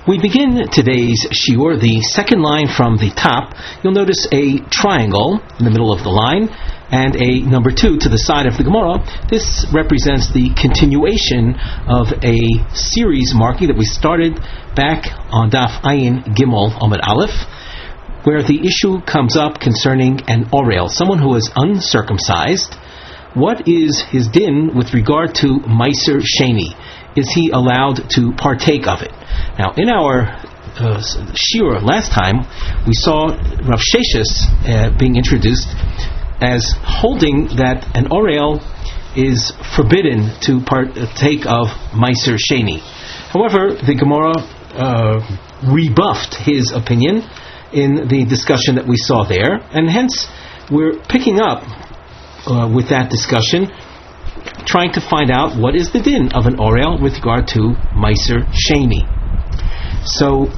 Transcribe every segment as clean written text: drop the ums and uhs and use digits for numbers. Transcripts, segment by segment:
We begin today's shiur, the second line from the top. You'll notice a triangle in the middle of the line and a number 2 to the side of the Gemara. This represents the continuation of a series marking that we started back on Daf Ayin Gimel Amud Aleph, where the issue comes up concerning an orel, someone who is uncircumcised. What is his din with regard to Meiser Sheni? Is he allowed to partake of it? Now, in our shiur last time, we saw Rav Sheshis being introduced as holding that an orel is forbidden to partake of Meiser Sheni. However, the Gemara rebuffed his opinion in the discussion that we saw there, and hence we're picking up with that discussion, trying to find out what is the din of an orel with regard to Meiser Sheni. So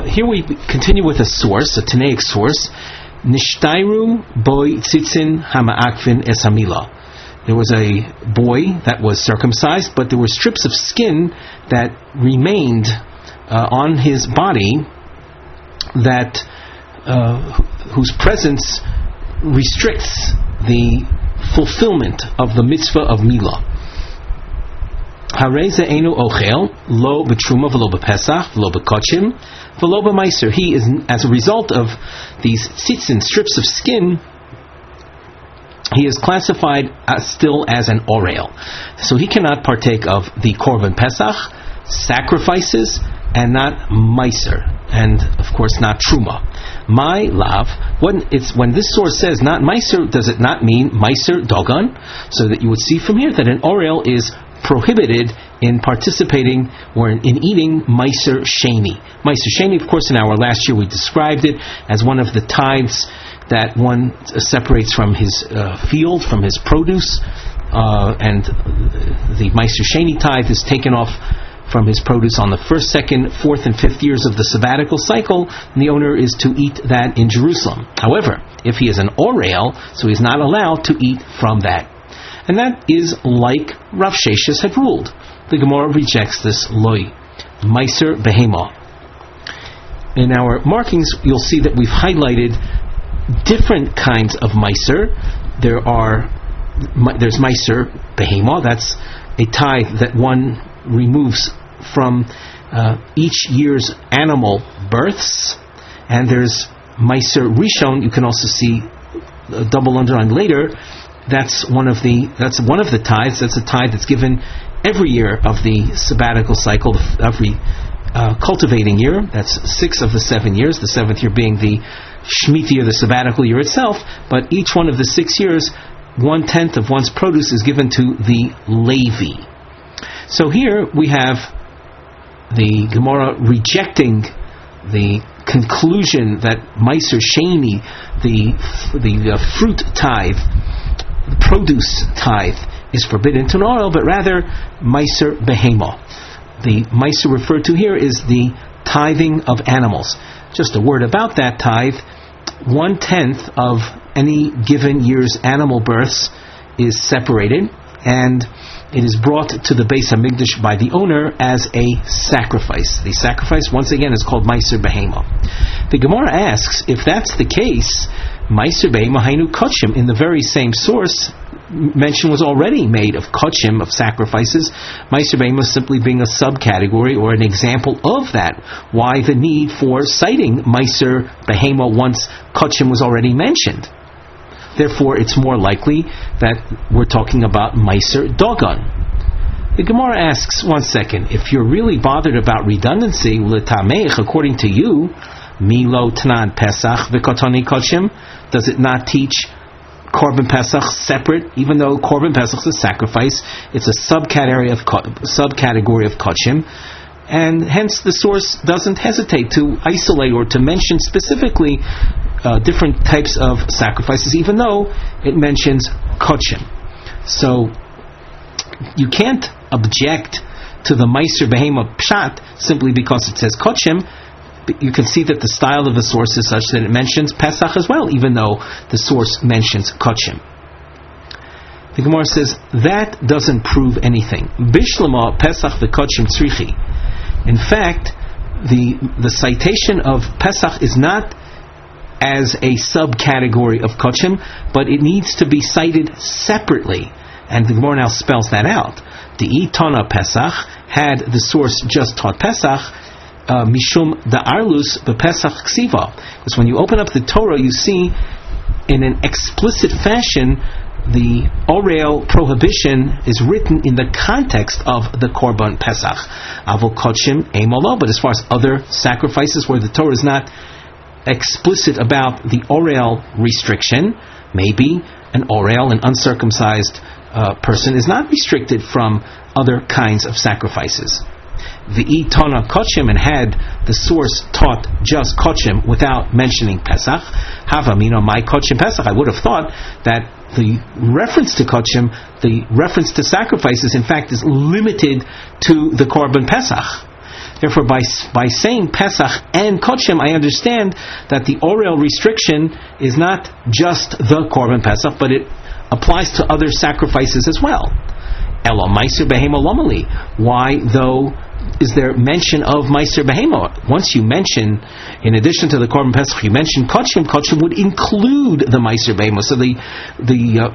here we continue with a source, a Tanaic source. Nishtairu boy tzitzin hama'akvin es hamila. There was a boy that was circumcised, but there were strips of skin that remained on his body that whose presence restricts the fulfillment of the mitzvah of milah. Harei ze'enu ochel lo b'truma v'lo b'pesach v'lo b'kochim v'lo b'meiser. He is, as a result of these tzitzin, strips of skin, he is classified still as an orel. So he cannot partake of the korban pesach, sacrifices, and not meiser, and of course not truma. My love, when this source says not meiser, does it not mean meiser dogon? So that you would see from here that an orel is prohibited in participating or in eating Meiser Sheni. Meiser Sheni, of course, in our last year we described it as one of the tithes that one separates from his field, from his produce, and the Meiser Sheni tithe is taken off from his produce on the 1st, 2nd, 4th, and 5th years of the sabbatical cycle, and the owner is to eat that in Jerusalem. However, if he is an orel, so he's not allowed to eat from that. And that is like Rav Sheshis had ruled. The Gemara rejects this loy, Meiser Behema. In our markings, you'll see that we've highlighted different kinds of Meiser. There's Meiser Behema, that's a tithe that one removes from each year's animal births, and there's Meiser Rishon. You can also see a double underline later. That's one of the tithes. That's a tithe that's given every year of the sabbatical cycle, every cultivating year. That's 6 of the 7 years. The 7th year being the Shemitah year, the sabbatical year itself. But each one of the 6 years, 1/10 of one's produce is given to the Levi. So here we have the Gemara rejecting the conclusion that Meiser Sheni, the fruit tithe, the produce tithe, is forbidden to an oil, but rather Meiser Behema. The Meiser referred to here is the tithing of animals. Just a word about that tithe: 1/10 of any given year's animal births is separated, and it is brought to the Beis HaMikdash by the owner as a sacrifice. The sacrifice, once again, is called Meiser Behema. The Gemara asks, if that's the case, Meiser Behema Hainu Kochim, in the very same source, mention was already made of Kochim, of sacrifices. Meiser Behema simply being a subcategory or an example of that. Why the need for citing Meiser Behema once Kochim was already mentioned? Therefore, it's more likely that we're talking about Meiser Dogon. The Gemara asks, one second, if you're really bothered about redundancy, l'tameich, according to you, Milo Tanan Pesach v'Kotoni Kochim, does it not teach Korban Pesach separate? Even though Korban Pesach is a sacrifice, it's a subcategory of Kochim, and hence the source doesn't hesitate to isolate or to mention specifically different types of sacrifices, even though it mentions Kochim. So you can't object to the Meiser Behema pshat simply because it says Kochim. But you can see that the style of the source is such that it mentions Pesach as well, even though the source mentions Kochim. The Gemara says that doesn't prove anything. Bishlama Pesach v'Kochim tzrichi. In fact, the citation of Pesach is not as a subcategory of Kochim, but it needs to be cited separately. And the Gemara now spells that out. The Tana Pesach, had the source just taught Pesach, Mishum da Arlus bePesach Ksiva. Because when you open up the Torah, you see in an explicit fashion the oral prohibition is written in the context of the Korban Pesach. Avol Kochim Eimolo, but as far as other sacrifices where the Torah is not explicit about the oral restriction, maybe an uncircumcised person is not restricted from other kinds of sacrifices. The Tana Kochim, and had the source taught just Kochim without mentioning Pesach, Havamino my Kochim Pesach, I would have thought that the reference to Kochim, the reference to sacrifices, in fact, is limited to the Korban Pesach. Therefore, by saying Pesach and Kochim, I understand that the oral restriction is not just the Korban Pesach, but it applies to other sacrifices as well. Elo Meiser Behema Lomali. Why, though, is there mention of Meiser Behema? Once you mention, in addition to the Korban Pesach, you mention Kochim, Kochim would include the Meiser Behema. So the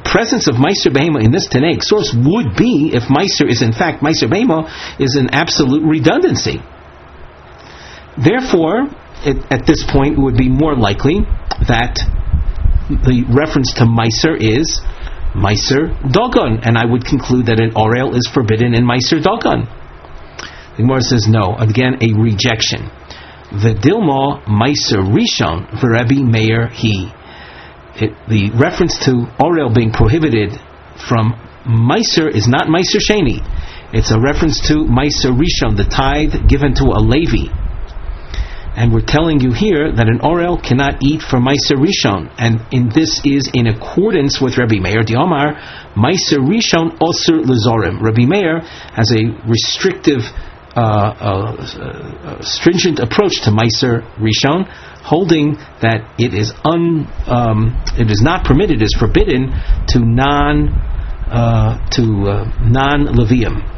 presence of Meiser Behema in this Tanaic source would be, if Meiser is in fact Meiser Behema, is an absolute redundancy. Therefore, at this point, it would be more likely that the reference to Meiser is Meiser Dogon, and I would conclude that an oral is forbidden in Meiser Dogon. The Gemara says no. Again, a rejection. V'dilma Meiser Rishon v'Rebbi Meir he. The reference to oral being prohibited from Meiser is not Meiser Sheni. It's a reference to Meiser Rishon, the tithe given to a Levi. And we're telling you here that an oral cannot eat for Meiser Rishon, and this is in accordance with Rabbi Meir. The Omar Meiser Rishon Osir Lezorim. Rabbi Meir has a restrictive, stringent approach to Meiser Rishon, holding that it is not permitted, is forbidden to non-Levium,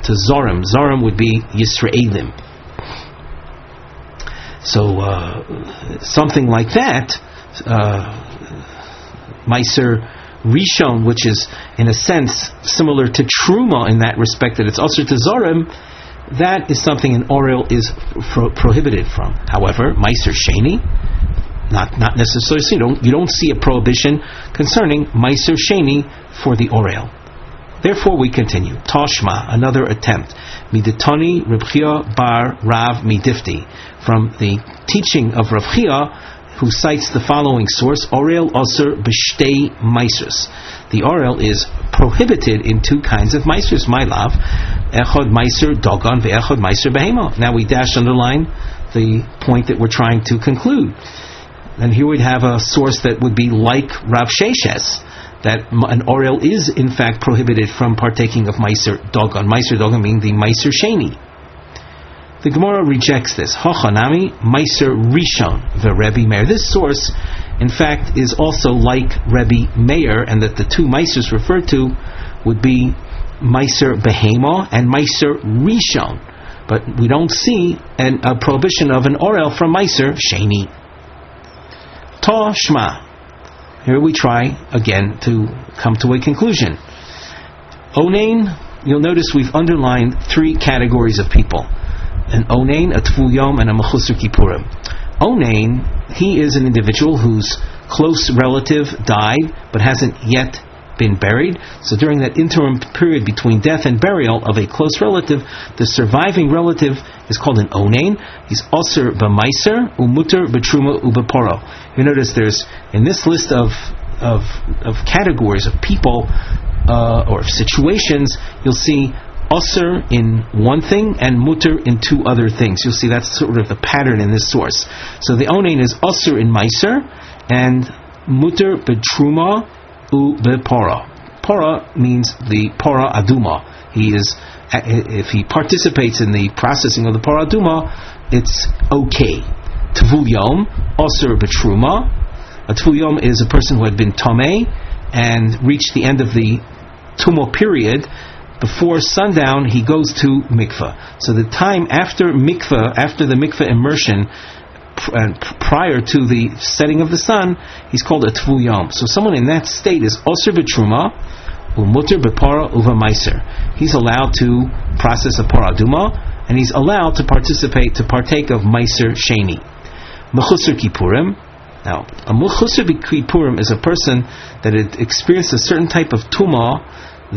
to Zorim. Zorim would be Yisraelim. So something like that, Meiser Rishon, which is in a sense similar to Truma in that respect, that it's also to Zorim, that is something an oral is prohibited from. However, Meiser Sheni, not necessarily. You don't see a prohibition concerning Meiser Sheni for the oral. Therefore, we continue. Toshma, another attempt. Miditoni Reb Chia bar Rav Midifti, from the teaching of Rav Chia, who cites the following source: Orel Osir B'Shtei Meisers. The oral is prohibited in two kinds of meisers. My love, Echod Meiser Dogon ve'Echod Meiser Behema. Now we underline the point that we're trying to conclude. And here we'd have a source that would be like Rav Sheshes, that an oral is in fact prohibited from partaking of Meiser Dogon. Meiser Dogon being the Meiser Sheni. The Gemara rejects this. Hochanami Meiser Rishon v'Rebbi Meir. This source, in fact, is also like Rebbi Meir, and that the two Meisers referred to would be Meiser Behema and Meiser Rishon. But we don't see a prohibition of an oral from Meiser Sheni. Ta Shma. Here we try again to come to a conclusion. Onain, you'll notice we've underlined three categories of people: an Onain, a Tvul Yom, and a Mechusar Kippurim. Onain, he is an individual whose close relative died but hasn't yet been buried. So during that interim period between death and burial of a close relative, the surviving relative is called an Onain. He's Osir B'Meiser, Umuter B'Truma U'B'Poro. You notice there's, in this list of categories of people or situations, you'll see Osir in one thing and Muter in two other things. You'll see that's sort of the pattern in this source. So the Onain is Osir in Meiser and Muter B'Truma U'B'Poro. Pora means the Pora Aduma. He is, if he participates in the processing of the Pora Aduma, it's okay. Tvul Yom, Osir B'Truma. A Tvul Yom is a person who had been Tomei and reached the end of the Tumo period, before sundown, he goes to mikveh. So the time after the mikveh immersion, prior to the setting of the sun, he's called a tvul yom. So someone in that state is osir b'truma, umuter b'para uva meiser. He's allowed to process a para aduma, and he's allowed to partake of meiser sheni. Mechusar kippurim. Now, a mechusar kippurim is a person that had experienced a certain type of tumah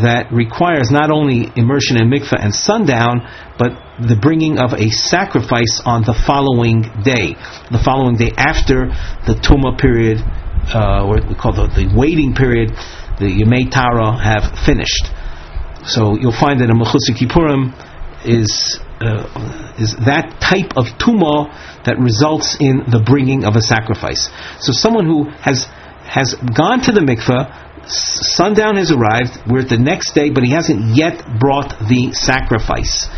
that requires not only immersion in mikveh and sundown, but the bringing of a sacrifice on the following day after the tumah period, or what we call the waiting period, the Yemei Tara have finished. So you'll find that a mechusar kippurim is that type of tumah that results in the bringing of a sacrifice. So someone who has gone to the mikveh, sundown has arrived, we're at the next day, but he hasn't yet brought the sacrifice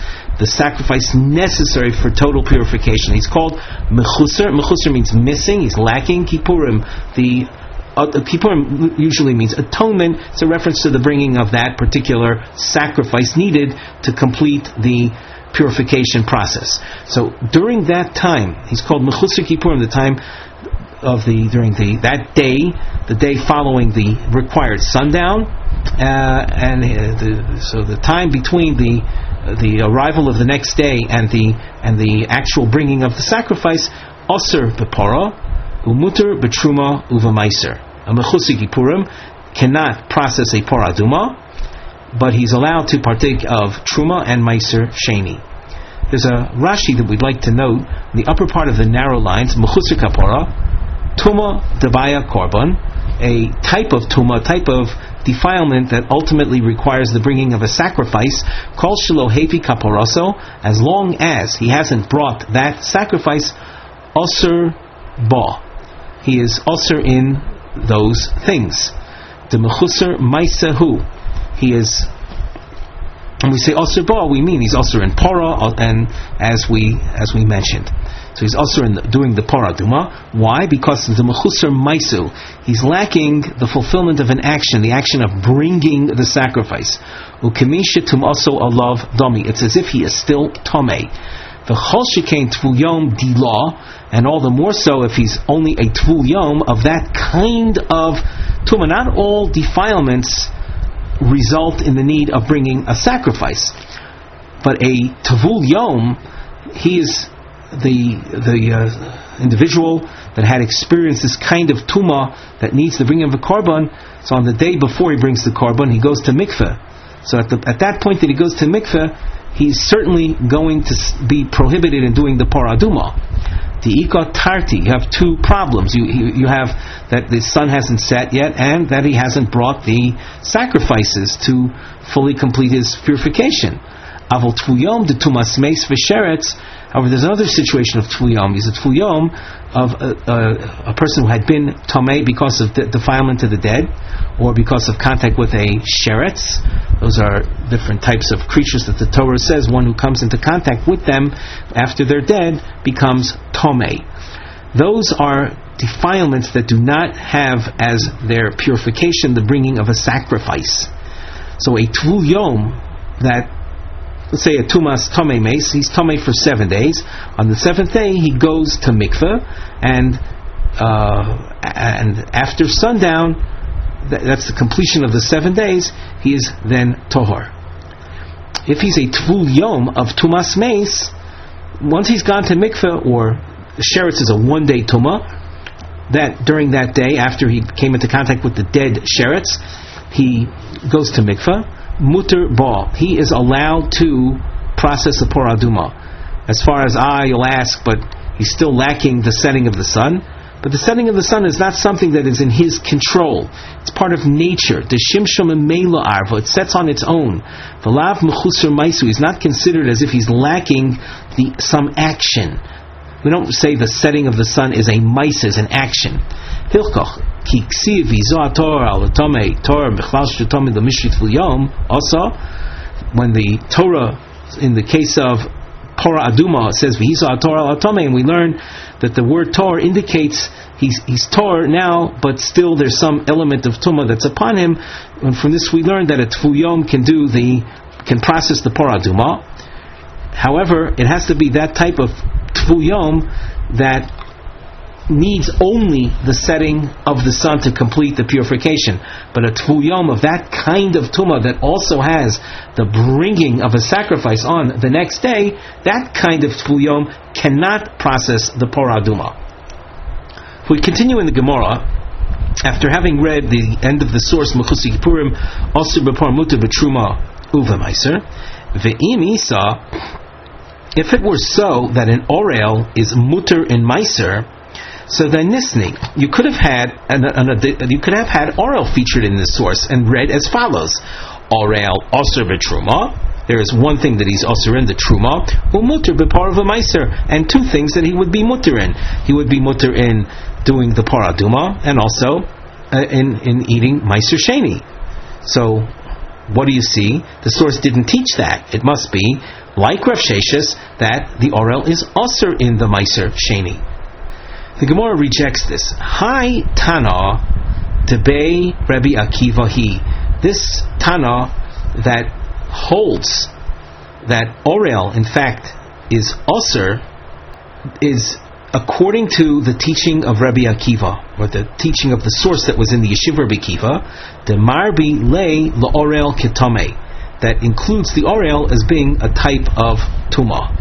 necessary for total purification. He's called mechusar. Mechusar means missing, he's lacking. Kippurim, Kippurim usually means atonement. It's a reference to the bringing of that particular sacrifice needed to complete the purification process. So during that time, he's called mechusar kippurim, the time of that day, the day following the required sundown, so the time between the arrival of the next day and the actual bringing of the sacrifice, osir b'para, umuter b'truma uva meiser. A mechusar kippurim cannot process a para aduma, but he's allowed to partake of truma and meiser sheni. There's a Rashi that we'd like to note. In the upper part of the narrow lines, mechusar kapara, Tuma Dabaya Korban, a type of tuma, type of defilement that ultimately requires the bringing of a sacrifice, Kol Shelo Hepi Kaparaso, as long as he hasn't brought that sacrifice, Osir Ba. He is Osir in those things. The Mechusar Maisehu. He is, when we say Osir Ba, we mean he's Osir in Para, and as we mentioned. So he's also doing the para duma. Why? Because the mechusar maisu, he's lacking the fulfillment of an action, the action of bringing the sacrifice. Ukemishatum also alav domi. It's as if he is still tomei. The chol shekain tvul yom dila, and all the more so if he's only a tvul yom of that kind of tuma. Not all defilements result in the need of bringing a sacrifice, but a tvul yom, he is the individual that had experienced this kind of tumah that needs the bringing of a korban. So on the day before he brings the korban, he goes to mikveh. So at that point that he goes to mikveh, he's certainly going to be prohibited in doing the para aduma. The ikot tarti, you have two problems. You have that the sun hasn't set yet, and that he hasn't brought the sacrifices to fully complete his purification. Avol tvuyom de tumas meis v'sheretz. However, there's another situation of tvuyom. He's a tvuyom of a person who had been tomei because of defilement to the dead, or because of contact with a sheretz. Those are different types of creatures that the Torah says one who comes into contact with them after they're dead becomes tomei. Those are defilements that do not have as their purification the bringing of a sacrifice. So a tvul yom, that, let's say a tumas tomei meis, he's tomei for 7 days. On the 7th day, he goes to mikveh, and after sundown, that's the completion of the 7 days, he is then tohor. If he's a tvul yom of tumas meis, once he's gone to mikveh, or the sheretz is a 1-day tumah, that during that day, after he came into contact with the dead sheretz, he goes to mikveh. Muter ba, he is allowed to process the para aduma. As far as you'll ask, but he's still lacking the setting of the sun. But the setting of the sun is not something that is in his control. It's part of nature. The shimshom meila arva, it sets on its own. The lav mechusar maisu, he's not considered as if he's lacking some action. We don't say the setting of the sun is a maisa, is an action. Hilkoch. Also, when the Torah, in the case of Para Aduma, says V'hiza Torah al-Tomei, and we learn that the word Torah indicates he's Torah now, but still there's some element of Tumah that's upon him. And from this we learn that a Tvul Yom can do the can process the parah aduma. However, it has to be that type of tful yom that needs only the setting of the sun to complete the purification. But a tful yom of that kind of tumah that also has the bringing of a sacrifice on the next day, that kind of tful yom cannot process the parah aduma. If we continue in the Gemara, after having read the end of the source Mechusi Kippurim, Osir b'par muter b'truma uva meiser, ve'im isa, if it were so that an orel is muter in meiser, so then nisni, you could have had orel featured in this source and read as follows: orel osir b'truma. There is one thing that he's osir in, the truma, muter b'par uva meiser, and two things that he would be muter in. He would be muter in doing the parah aduma, and also in eating meiser sheni. So, what do you see? The source didn't teach that. It must be like Rav Sheshes that the orel is osir in the meiser sheni. The Gemara rejects this. Hi Tana debei Rabbi Akiva hi. This Tana that holds that orel in fact is osir is according to the teaching of Rabbi Akiva, or the teaching of the source that was in the Yeshiva Rabbi Akiva, the marbi lei la'orel ketame, that includes the orel as being a type of tumah.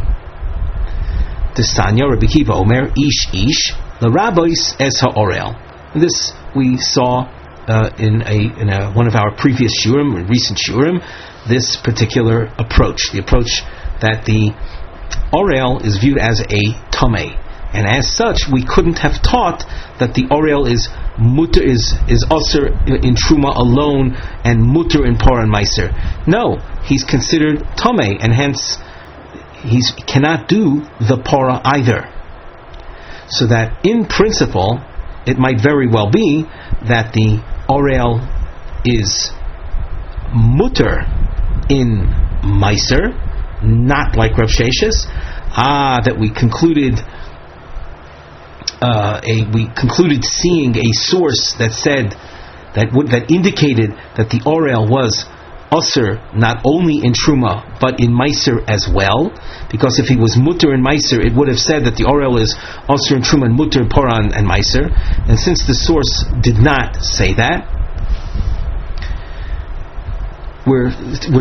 Testanya Rabbi Akiva Omer ish l'rabbis es ha'orel. This we saw in one of our previous shurim, recent shurim, this particular approach, the approach that the orel is viewed as a tameh. And as such, we couldn't have taught that the orel is muter, is osir in truma alone and muter in parah and meiser. No, he's considered tameh, and hence he cannot do the parah either. So that in principle, it might very well be that the orel is muter in meiser, not like Rav Sheshes. That we concluded. We concluded seeing a source that said that indicated that the orel was osir not only in truma but in meiser as well, because if he was muter in meiser, it would have said that the orel is osir in truma and muter in parah and meiser. And since the source did not say that, we're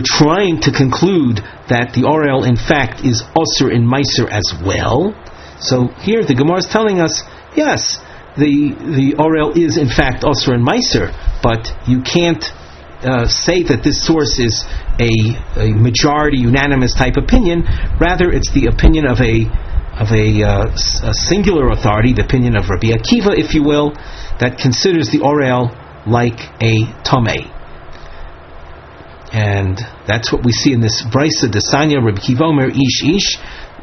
trying to conclude that the orel in fact is osir in meiser as well. So here the Gemara is telling us, yes, the orel is in fact osir and meiser, but you can't say that this source is a majority, unanimous type opinion. Rather, it's the opinion of a singular authority, the opinion of Rabbi Akiva, if you will, that considers the orel like a tameh. And that's what we see in this Brisa Desanya Rabbi Akiva Omer ish,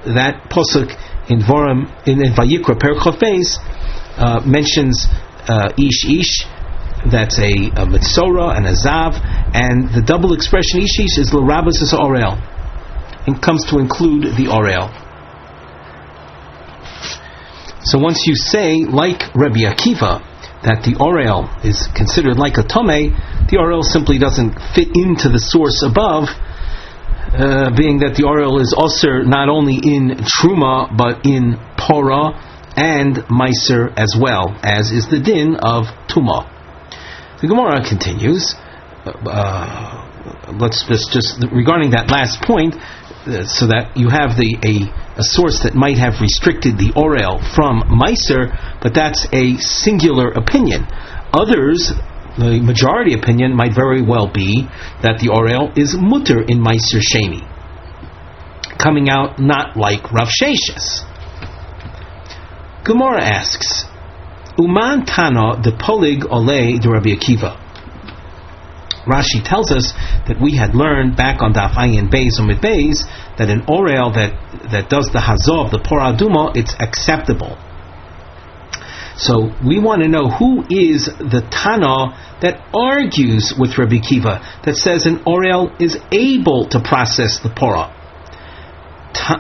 that posuk in Vayikra Perikov Beis mentions ish, that's a mitzora and a zav, and the double expression ish is l'rabbis es orel, and comes to include the orel. So once you say, like Rabbi Akiva, that the orel is considered like a tameh, the orel simply doesn't fit into the source above, being that the orel is osir not only in truma but in parah and meiser as well, as is the din of tumah. The Gemara continues. Let's just regarding that last point, so that you have a source that might have restricted the orel from meiser, but that's a singular opinion. Others, the majority opinion might very well be that the orel is muter in meiser sheni, coming out not like Rav Sheshes. Gemara asks, Uman Tana de Polig Ole de Rabbi Akiva. Rashi tells us that we had learned back on Daf Ayin Beis Omid Beis that an orel that does the hazov, the parah aduma, it's acceptable. So we want to know who is the Tana that argues with Rabbi Akiva, that says an orel is able to process the parah.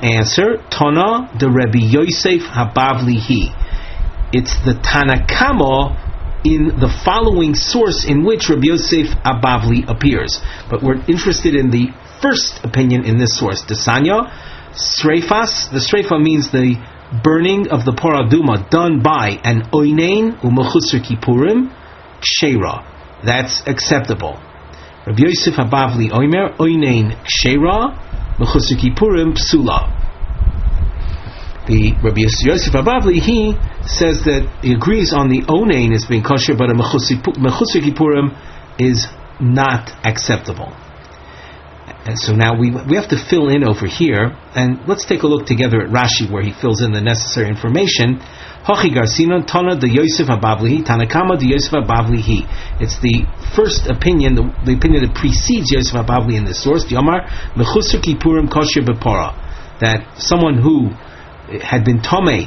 Answer, Tana de Rabbi Yosef Habavli hi. It's the Tanakama in the following source in which Rabbi Yosef Abavli appears. But we're interested in the first opinion in this source. Desanya, Sreifas. The Sreifa means the burning of the Porah Duma done by an Oinein u'Mechusar Kippurim Ksheira. That's acceptable. Rabbi Yosef HaBavli Oimer Oinein Ksheira Mechusar Kippurim Psula. The Rabbi Yosef HaBavli, he says that he agrees on the Onein as being kosher, but a Mechusar Kippurim is not acceptable. And so now we have to fill in over here, and let's take a look together at Rashi where he fills in the necessary information. Hachi Garsinon Tana de Yosef HaBavli Tanakama de Yosef HaBavli. It's the first opinion, the opinion that precedes Yosef HaBavli in this source. The Omar Mechusar Kippurim kosher b'Porah, that someone who had been tomei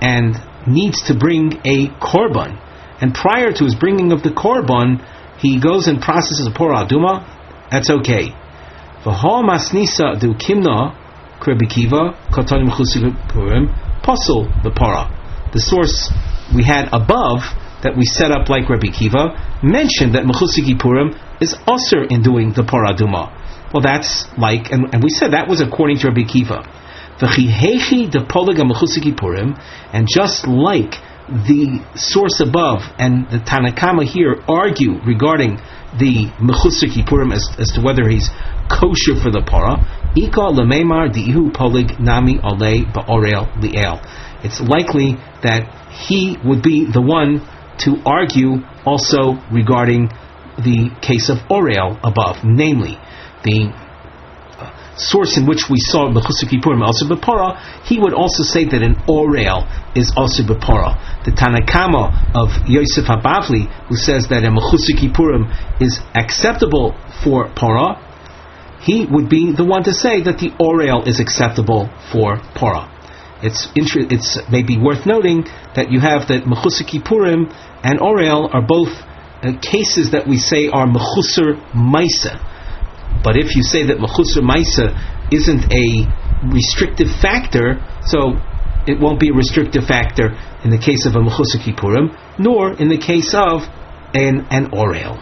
and needs to bring a korban, and prior to his bringing of the korban, he goes and processes a porah aduma. That's okay. V'ha masnisa du kimna krebikiva katanim mechusar kippurim pasul the porah. The source we had above that we set up like Rabbi Kiva mentioned that mechusar kippurim is also in doing the porah aduma. Well, that's like, and we said that was according to Rabbi Kiva. And just like the source above and the Tanakama here argue regarding the Mechusar Kippurim as to whether he's kosher for the Porah, it's likely that he would be the one to argue also regarding the case of Orel above, namely the source in which we saw Mechusar Kippurim also b'Porah, he would also say that an Orel is also b'Porah. The Tanakama of Yosef HaBavli, who says that a Mechusar Kippurim is acceptable for Porah, he would be the one to say that the Orel is acceptable for Porah. It's maybe worth noting that you have that Mechusar Kippurim and Orel are both cases that we say are Mechusar Maisa. But if you say that Mechusar Maisa isn't a restrictive factor, so it won't be a restrictive factor in the case of a Mechusar Kippurim, nor in the case of an Orel.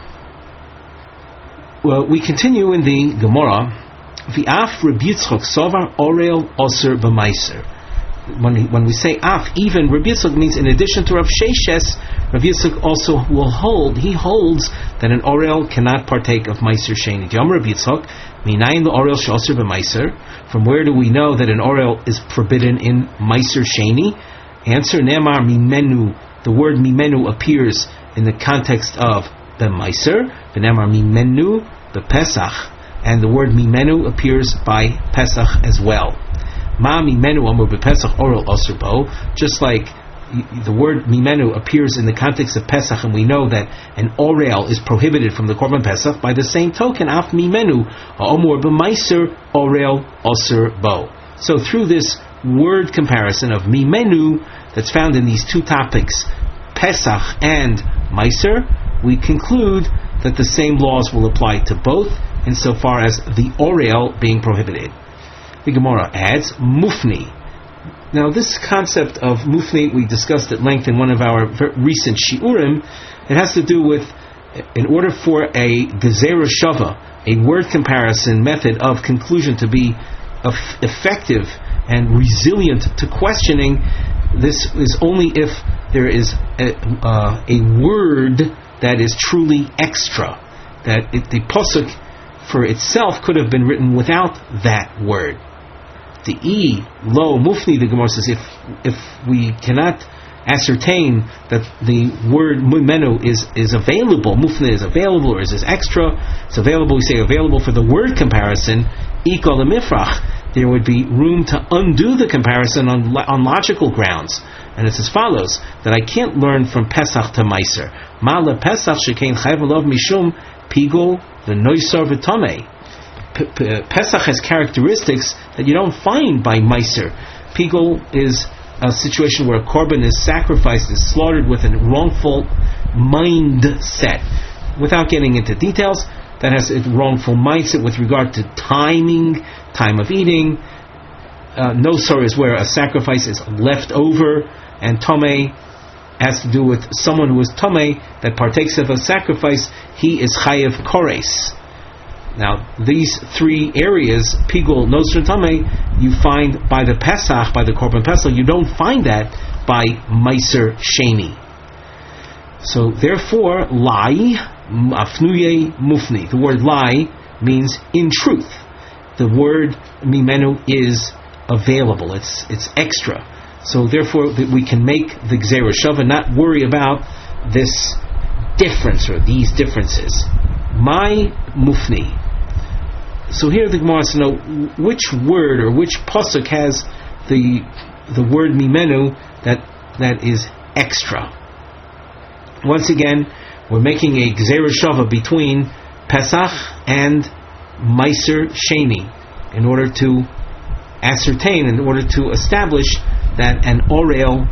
Well, we continue in the Gemara. V'af Rabbi Yitzchok Sovar Orel Oser B'Maiser. When we say af, even Rabbi Yitzchok means in addition to Rav Sheshes, Rabbi Yitzchok also he holds that an Orel cannot partake of Meiser Sheni. Yom Rabbi Yitzchok, minayin the Orel she'oser b'Meiser. From where do we know that an Orel is forbidden in Meiser Sheni? Answer, Ne'amar mimenu. The word mimenu appears in the context of the Meiser. Ne'amar mimenu, the Pesach, and the word mimenu appears by Pesach as well. Ma mimenu amur b'Pesach Orel oser bo. Just like the word mimenu appears in the context of Pesach, and we know that an orel is prohibited from the Korban Pesach. By the same token, af mimenu amur b'Meiser Orel oser bo. So through this word comparison of mimenu that's found in these two topics, Pesach and Meiser, we conclude that the same laws will apply to both insofar as the orel being prohibited. The Gemara adds mufni. Now, this concept of mufni we discussed at length in one of our recent shiurim. It has to do with, in order for a gezerah shava, a word comparison method of conclusion to be effective and resilient to questioning, this is only if there is a word that is truly extra, that the pasuk for itself could have been written without that word. The lo mufni, the Gemara says, if we cannot ascertain that the word mimenu is available, mufni is available or is extra, it's available, we say available for the word comparison, ikol mifrach, there would be room to undo the comparison on logical grounds. And it's as follows, that I can't learn from Pesach to Meiser. Ma le Pesach shekein chayv alav mishum pigol v'noisar v'tamei. Pesach has characteristics that you don't find by Meiser. Pigol is a situation where a korban is sacrificed, is slaughtered with a wrongful mindset. Without getting into details, that has a wrongful mindset with regard to timing, time of eating. Nosar is where a sacrifice is left over, and Tomei has to do with someone who is Tomei that partakes of a sacrifice. He is Chayev Kores. Now, these three areas, Pigul, Nosra, Tameh, you find by the Pesach, by the Korban Pesach. You don't find that by Meiser Sheni. So, therefore, Lai, Afnuye Mufni. The word Lai means in truth. The word Mimenu is available. It's extra. So, therefore, we can make the Gzeira Shava, not worry about this difference or these differences. My Mufni. So here the Gemara wants to know which word or which pasuk has the word mimenu that is extra. Once again, we're making a gzeira shava between Pesach and Meiser Sheni in order to ascertain, in order to establish that an orel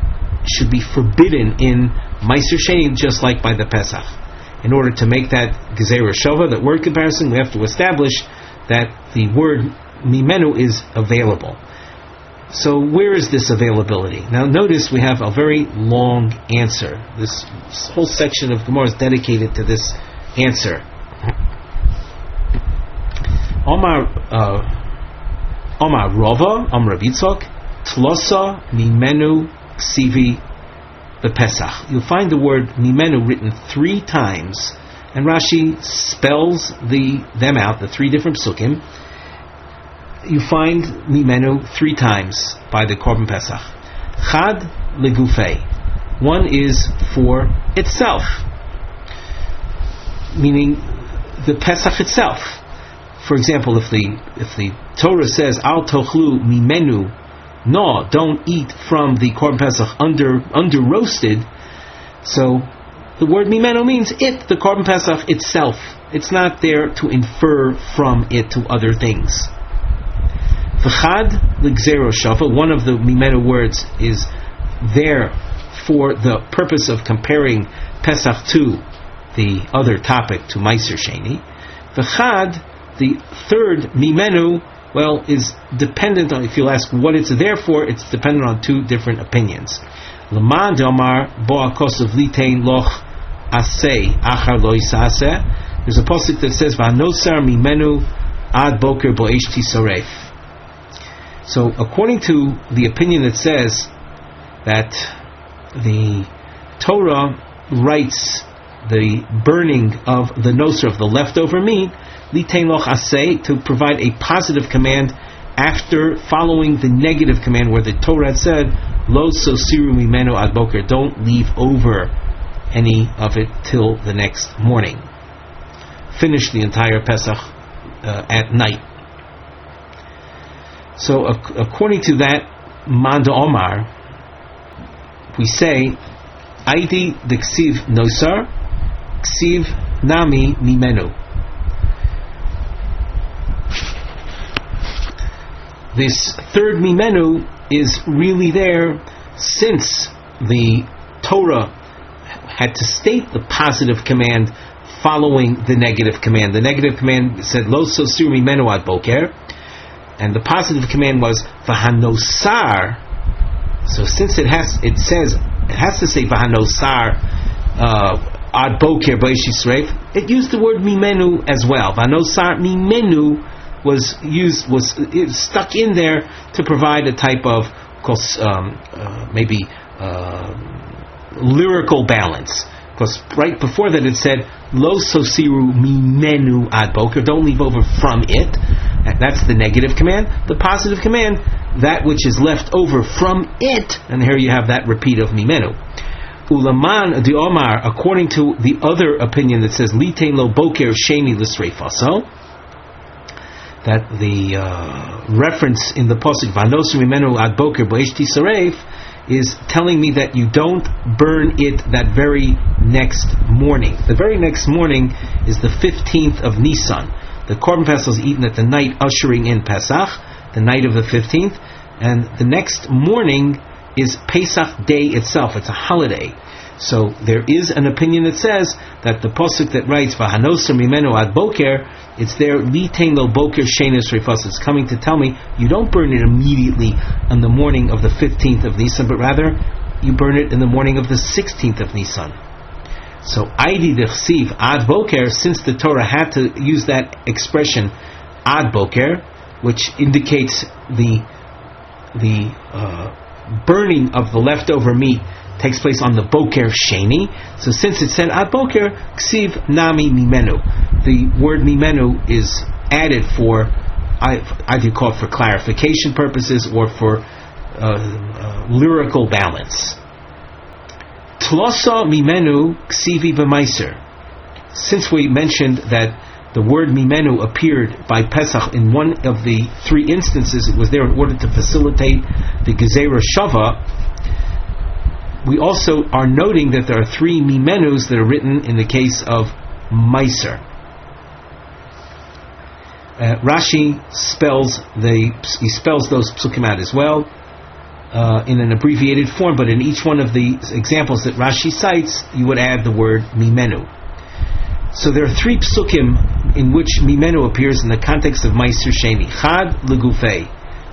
should be forbidden in Meiser Sheni just like by the Pesach. In order to make that gzeira shava, that word comparison, we have to establish that the word mimenu is available. So where is this availability? Now notice we have a very long answer. This whole section of Gemara is dedicated to this answer. Omar Rava, Omar Yitzchak, Tlosa mimenu ksivi bePesach. You'll find the word mimenu written 3 times. And Rashi spells them out, the 3 different psukim. You find mimenu 3 times by the Korban Pesach. Chad legufei. One is for itself, meaning the Pesach itself. For example, if the Torah says Al tochlu mimenu, no, don't eat from the Korban Pesach under roasted, so the word mimenu means it, the Korban Pesach itself. It's not there to infer from it to other things. V'chad l'gzero shafa, one of the mimenu words is there for the purpose of comparing Pesach to the other topic, to Meiser Sheni. V'chad, the third mimenu, well, is dependent on, if you'll ask what it's there for, it's dependent on 2 different opinions. L'man d'omar bo akosov litein loch aseh achar lo yisaseh. There's a pasuk that says v'hanosar mimenu ad boker bo eish tisoref. So according to the opinion that says that the Torah writes the burning of the noser, of the leftover meat, litein loch aseh, to provide a positive command after following the negative command where the Torah had said lo sosiru mimenu ad boker, don't leave over any of it till the next morning. Finish the entire Pesach at night. So according to that Manda Omar, we say Aidi de ksiv nosar, ksiv nami mimenu. This third mimenu is really there since the Torah had to state the positive command following the negative command. The negative command said lo sosir mimenu ad boker, and the positive command was v'hanosar. So since it has to say v'hanosar ad boker b'eish yisreif, it used the word mimenu as well. V'hanosar mimenu was stuck in there to provide a type of maybe lyrical balance, because right before that it said lo sosiru mimenu ad boker, don't leave over from it. That's the negative command. The positive command, that which is left over from it, and here you have that repeat of mimenu. Ulaman di Omar, according to the other opinion that says litein lo boker sheni l'sreifaso, that the reference in the pasuk vanosu mimenu ad boker bo'esh tisareif is telling me that you don't burn it that very next morning. The very next morning is the 15th of Nisan. The Korban Pesach is eaten at the night ushering in Pesach, the night of the 15th, and the next morning is Pesach day itself. It's a holiday. So there is an opinion that says that the pasuk that writes v'hanosar mimenu ad boker, it's there litein lo boker shenis reifas. It's coming to tell me you don't burn it immediately on the morning of the 15th of Nisan, but rather you burn it in the morning of the 16th of Nisan. So Aidi Dechsiv Ad Boker, since the Torah had to use that expression Ad Boker, which indicates the burning of the leftover meat takes place on the Boker Sheni. So since it said Ad Boker, Ksiv Nami Mimenu. The word Mimenu is added for either you call it for clarification purposes or for lyrical balance. Tlosa Mimenu Ksivi B'Maiser. Since we mentioned that the word Mimenu appeared by Pesach in one of the three instances, it was there in order to facilitate the Gezerah Shava. We also are noting that there are three Mimenus that are written in the case of Meiser. Rashi spells those psukim out as well in an abbreviated form, but in each one of the examples that Rashi cites, you would add the word Mimenu. So there are three psukim in which Mimenu appears in the context of Meiser Sheni. Chad legufei.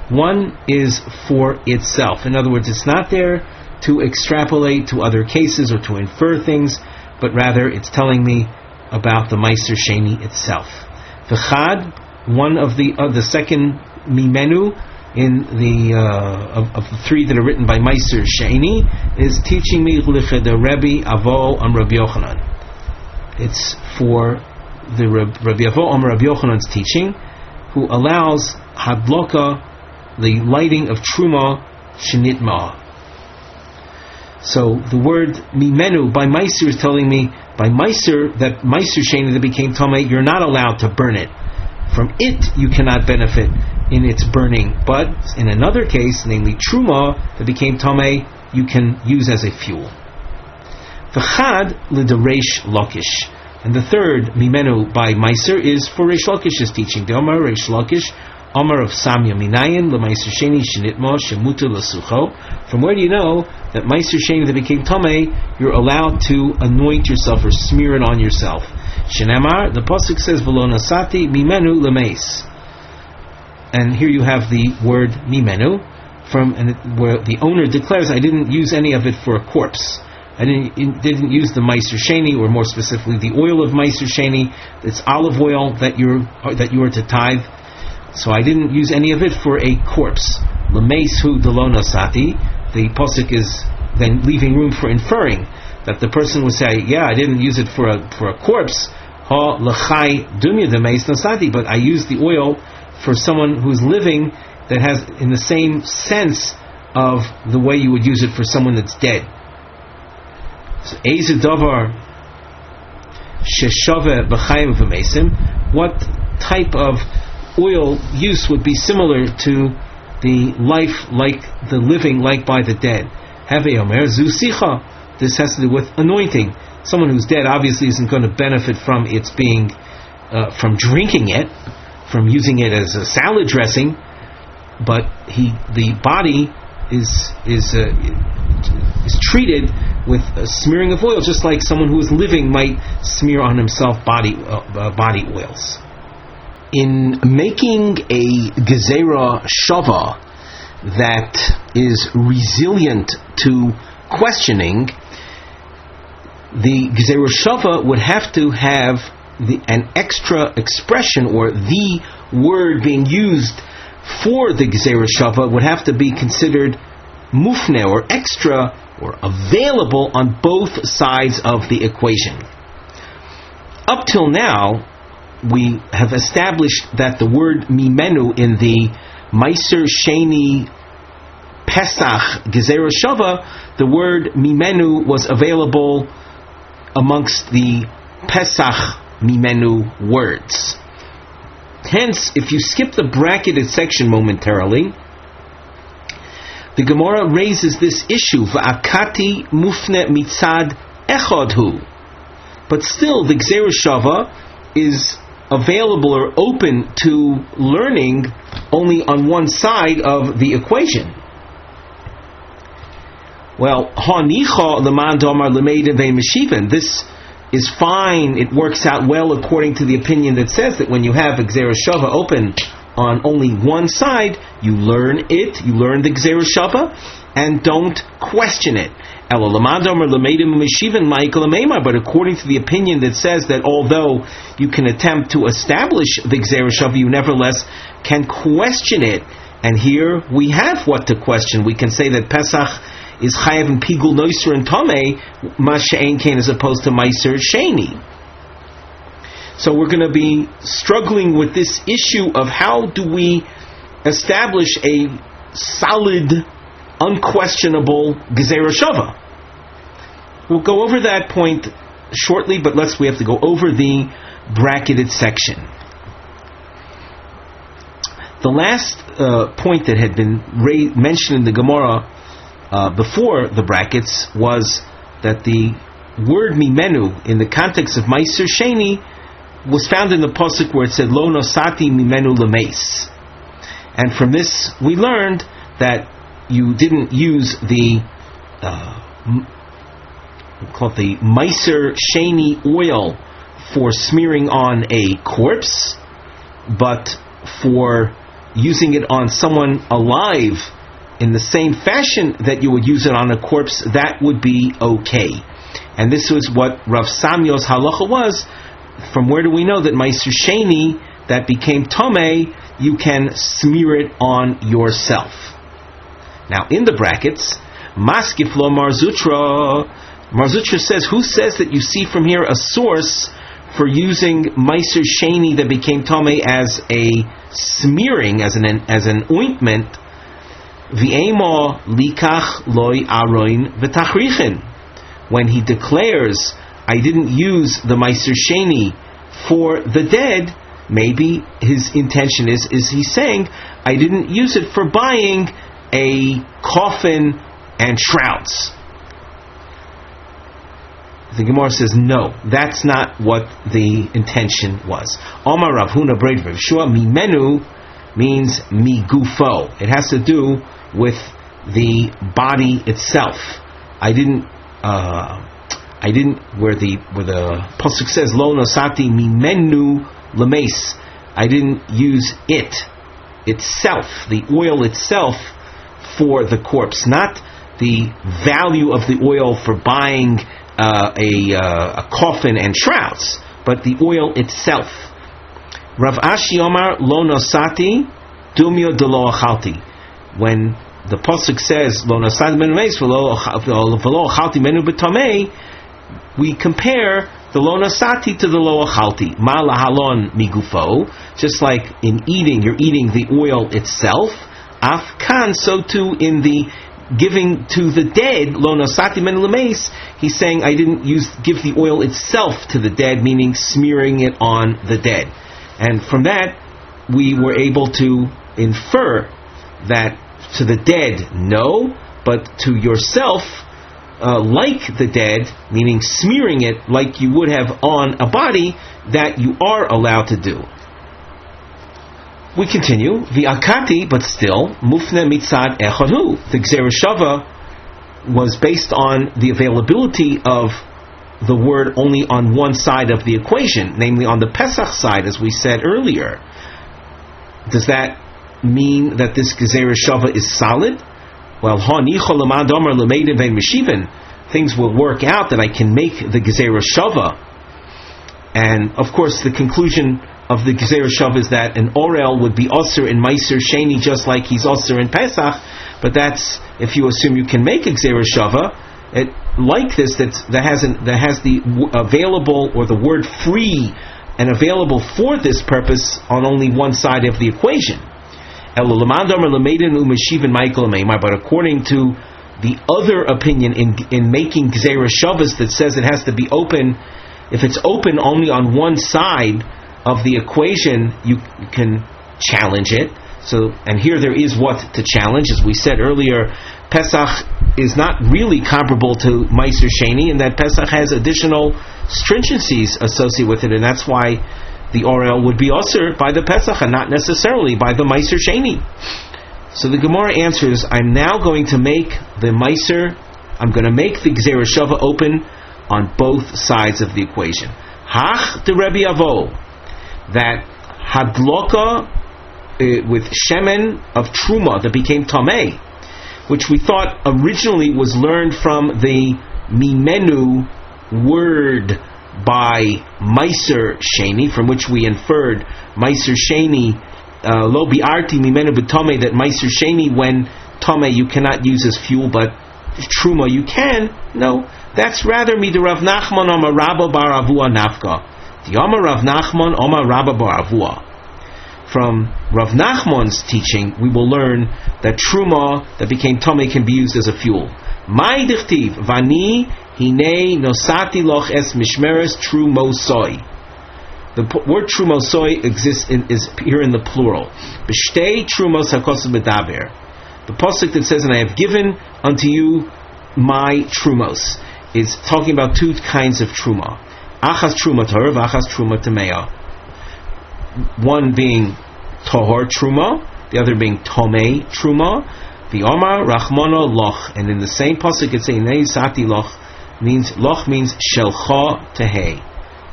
One is for itself. In other words, it's not there to extrapolate to other cases or to infer things, but rather it's telling me about the Meiser Sheni itself. V'chad, one of the second Mimenu in the of the three that are written by Meiser Sheni is teaching me L'cheda Rebbe Avo Rabbi Yochanan. It's for the Rabbi Avo Rabbi Yochanan's teaching, who allows Hadloka, the lighting of Truma Shenitma. So the word Mimenu by Meiser is telling me by Meiser that Meiser Sheni that became Tameh, you're not allowed to burn it. From it you cannot benefit in its burning, but in another case, namely Truma that became Tameh, you can use as a fuel. V'chad l'dereish Lakish, and the third Mimenu by Meiser is for Reish Lakish's teaching. The Omar Reish Lakish, Omar of Samya Minayin l'Meiser Sheni Shenitma Shemuta l'Sucho. From where do you know that Meiser Sheni that became Tameh, you're allowed to anoint yourself or smear it on yourself? Shenemar, the pasuk says V'lo nasati Mimenu l'Meis, and here you have the word Mimenu where the owner declares, I didn't use any of it for a corpse. I didn't use the Meiser Sheni, or more specifically the oil of Meiser Sheni. It's olive oil that you are to tithe. So I didn't use any of it for a corpse. L'meis hu d'lo nasati. The pasuk is then leaving room for inferring that the person would say, yeah, I didn't use it for a corpse. Ha l'chai dumya d'meis nasati. But I used the oil for someone who's living, that has in the same sense of the way you would use it for someone that's dead. So, Eiz davar sheshave b'chayim v'meisim. What type of oil use would be similar to the life like the living like by the dead? Have omer zu sicha. This has to do with anointing. Someone who's dead obviously isn't going to benefit from its being from drinking it, from using it as a salad dressing, but the body is treated with a smearing of oil, just like someone who is living might smear on himself body oils. In making a gezerah shava that is resilient to questioning, the gezerah shava would have to have an extra expression, or the word being used for the gezerah shava would have to be considered mufne, or extra, or available on both sides of the equation. Up till now, we have established that the word mimenu in the Meiser Sheni Pesach gezerah shava, the word mimenu was available amongst the Pesach mimenu words. Hence, if you skip the bracketed section momentarily, the Gemara raises this issue, Va'akati mufne mitzad echadhu. But still, the gezerah shava is available or open to learning only on one side of the equation. Well, hanicha leman domar lemeidin ve'meshiven. This is fine. It works out well according to the opinion that says that when you have a gezerah shava open on only one side, you learn the Gzeira Shava, and don't question it. But according to the opinion that says that although you can attempt to establish the Gzeira Shava, you nevertheless can question it. And here we have what to question. We can say that Pesach is chayav and pigul noiser and tomei, masha'ein kain, as opposed to meiser sheni. So we're going to be struggling with this issue of how do we establish a solid, unquestionable Gzeira Shava. We'll go over that point shortly, but we have to go over the bracketed section. The last point that had been mentioned in the Gemara before the brackets was that the word mimenu in the context of Meiser Sheni was found in the pasuk where it said Lo nosati mimenu lemeis, and from this we learned that you didn't use the Meiser Sheni oil for smearing on a corpse, but for using it on someone alive in the same fashion that you would use it on a corpse, that would be okay. And this was what Rav Samuel's halacha was. From where do we know that Meiser Sheni that became Tomei, you can smear it on yourself? Now in the brackets, Maskif lo Marzutra. Marzutra says, who says that you see from here a source for using Meiser Sheni that became Tomei as a smearing, as an ointment? V'ema likach loy aroin v'tachrichin. When he declares, I didn't use the Meiser Sheni for the dead, maybe his intention is he's saying, I didn't use it for buying a coffin and shrouds. The Gemara says, no, that's not what the intention was. Omar Rav Huna Breid Rav Shua, mimenu means migufo. It has to do with the body itself. I didn't where the pasuk says lo nosati mimenu lemeis, I didn't use it itself, the oil itself, for the corpse, not the value of the oil for buying a coffin and shrouds, but the oil itself. Rav Ashi Omar lo nosati dumio de lo achalti. When the pasuk says lo nosati menu meis v'lo achalti menu b'tamei, we compare the lo nosati to the lo achalti. Ma lahalon migufo, just like in eating, you're eating the oil itself. Af kan, so too in the giving to the dead, lo nosati menu lemeis, he's saying I didn't give the oil itself to the dead, meaning smearing it on the dead. And from that, we were able to infer that to the dead, no, but to yourself, like the dead, meaning smearing it like you would have on a body, that you are allowed to do. We continue. V'akati, but still, mufne mitzad echadu. The Gzeira Shava was based on the availability of the word only on one side of the equation, namely on the Pesach side, as we said earlier. Does that mean that this Gzeira Shava is solid? Well, things will work out that I can make the Gzeira Shava. And of course, the conclusion of the Gzeira Shava is that an Orel would be Osir in Meiser Sheni just like he's Osir in Pesach, but that's if you assume you can make a Gzeira Shava like this that has the available, or the word free and available for this purpose on only one side of the equation. But according to the other opinion in making Gzeira Shavas that says it has to be open, if it's open only on one side of the equation, you can challenge it. So, and here there is what to challenge. As we said earlier, Pesach is not really comparable to Meiser Sheni, and that Pesach has additional stringencies associated with it, and that's why the Orel would be Osir by the Pesach and not necessarily by the Meiser Sheni. So the Gemara answers, I'm now going to make the Gzeira Shava open on both sides of the equation. Hach de Rebbe Avo, that Hadloka with shemen of truma that became tamei, which we thought originally was learned from the mimenu word by Meiser Sheni, from which we inferred Meiser Sheni lo bi'arti mimenu b'tamei, that Meiser Sheni, when tamei you cannot use as fuel, but truma you can. No, that's rather mida Rav Nachman Omar Rabba bar Avua Nafka. The Omar Rav Nachman Omar Rabba bar Avua. From Rav Nachman's teaching, we will learn that truma that became tamei can be used as a fuel. Mai dichtiv vani hine nosati loch es mishmeres trumosoi. The word trumosoi is here in the plural. B'shtei trumos hakosim bedaber. The pasuk that says, "And I have given unto you my trumos," is talking about two kinds of truma. Achas truma torah, achas truma tamea. One being tahor truma, the other being tomei truma. The Omar Rachmana loch, and in the same pasuk it's saying Nei Sati loch means shelcha tehei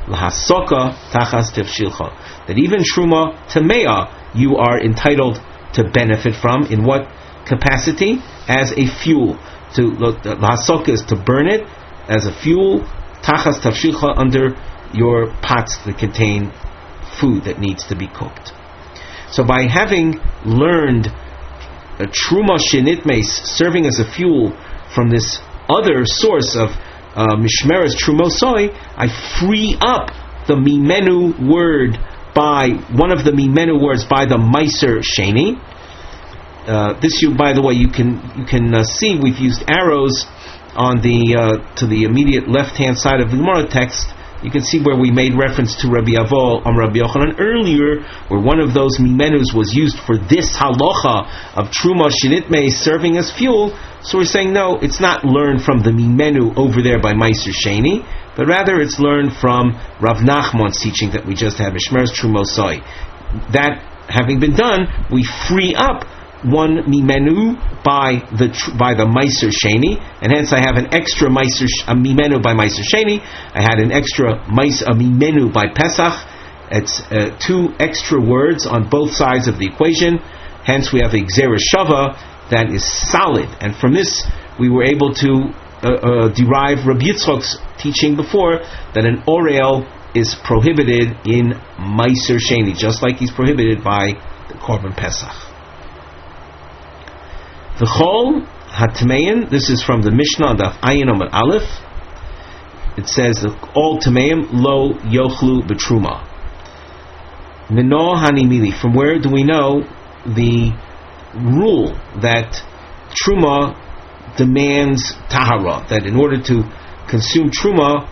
lahasoka tachas tefshilcha, that even truma tamea you are entitled to benefit from. In what capacity? As a fuel. To lahasoka is to burn it as a fuel. Tachas tefshilcha, under your pots that contain food that needs to be cooked. So by having learned a truma shenitmes serving as a fuel from this other source of mishmeres trumosoi, I free up the mimenu word by one of the mimenu words by the Meiser Sheni. This, by the way, you can see we've used arrows on the to the immediate left hand side of the Gemara text. You can see where we made reference to Rabbi Avo on Rabbi Yochanan earlier, where one of those mimenus was used for this halacha of truma shenitme serving as fuel. So we're saying no, it's not learned from the mimenu over there by Meiser Sheni, but rather it's learned from Rav Nachman's teaching that we just had, Mishmeres Trumosoi. That having been done, we free up one mimenu by the Meiser Sheni, and hence I have an extra mimenu by Meiser Sheni. I had an extra mimenu by Pesach. It's two extra words on both sides of the equation. Hence we have a Gzera Shava that is solid, and from this we were able to derive Rabbi Yitzchok's teaching before that an orel is prohibited in Meiser Sheni, just like he's prohibited by the Korban Pesach. The Chol HaTameim, this is from the Mishnah on Daf Ayin Amud Aleph. It says all Tameim lo yochlu betruma. Mino hanimili. From where do we know the rule that truma demands tahara? That in order to consume truma,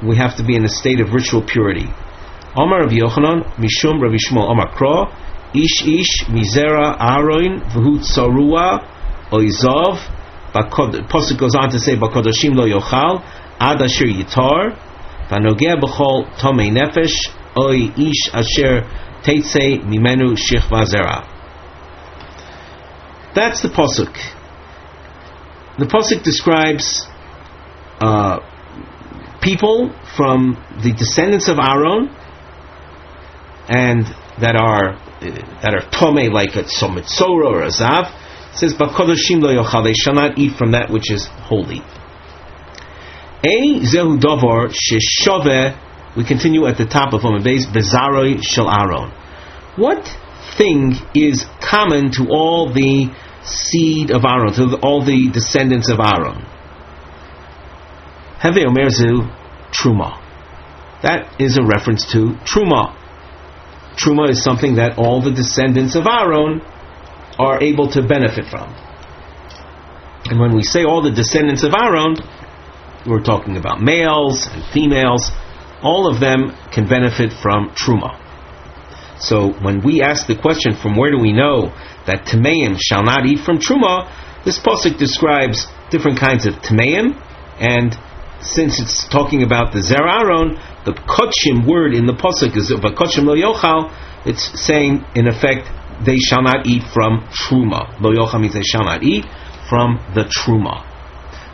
we have to be in a state of ritual purity. Omar Rav Yochanan Mishum Rav Shmuel Omar Kro Ish Mizera Aroin V'hu Tzarua Oizov. Pasuk goes on to say Bakodoshim lo yochal ad asher yitar v'nogeh b'chol tomei nefesh oy ish asher teitzei mimenu shichva zera. That's the pasuk. The pasuk describes people from the descendants of Aaron, and that are tomei, like a somitzora or a zav. It says, "Bakodoshim lo yochal," they shall not eat from that which is holy. Zehu davar sheshove. We continue at the top of Amud Beis. Bezaroi shel Aaron. What thing is common to all the seed of Aaron, to all the descendants of Aaron? Heve omer zu truma. That is a reference to truma. Truma is something that all the descendants of Aaron are able to benefit from. And when we say all the descendants of Aaron, we're talking about males and females. All of them can benefit from truma. So when we ask the question, from where do we know that tameim shall not eat from truma, this pasuk describes different kinds of tameim, and since it's talking about the Zer Aaron, the kotshim word in the pasuk is v'kotshim lo yochal. It's saying, in effect, they shall not eat from truma. Lo yochal means they shall not eat from the truma.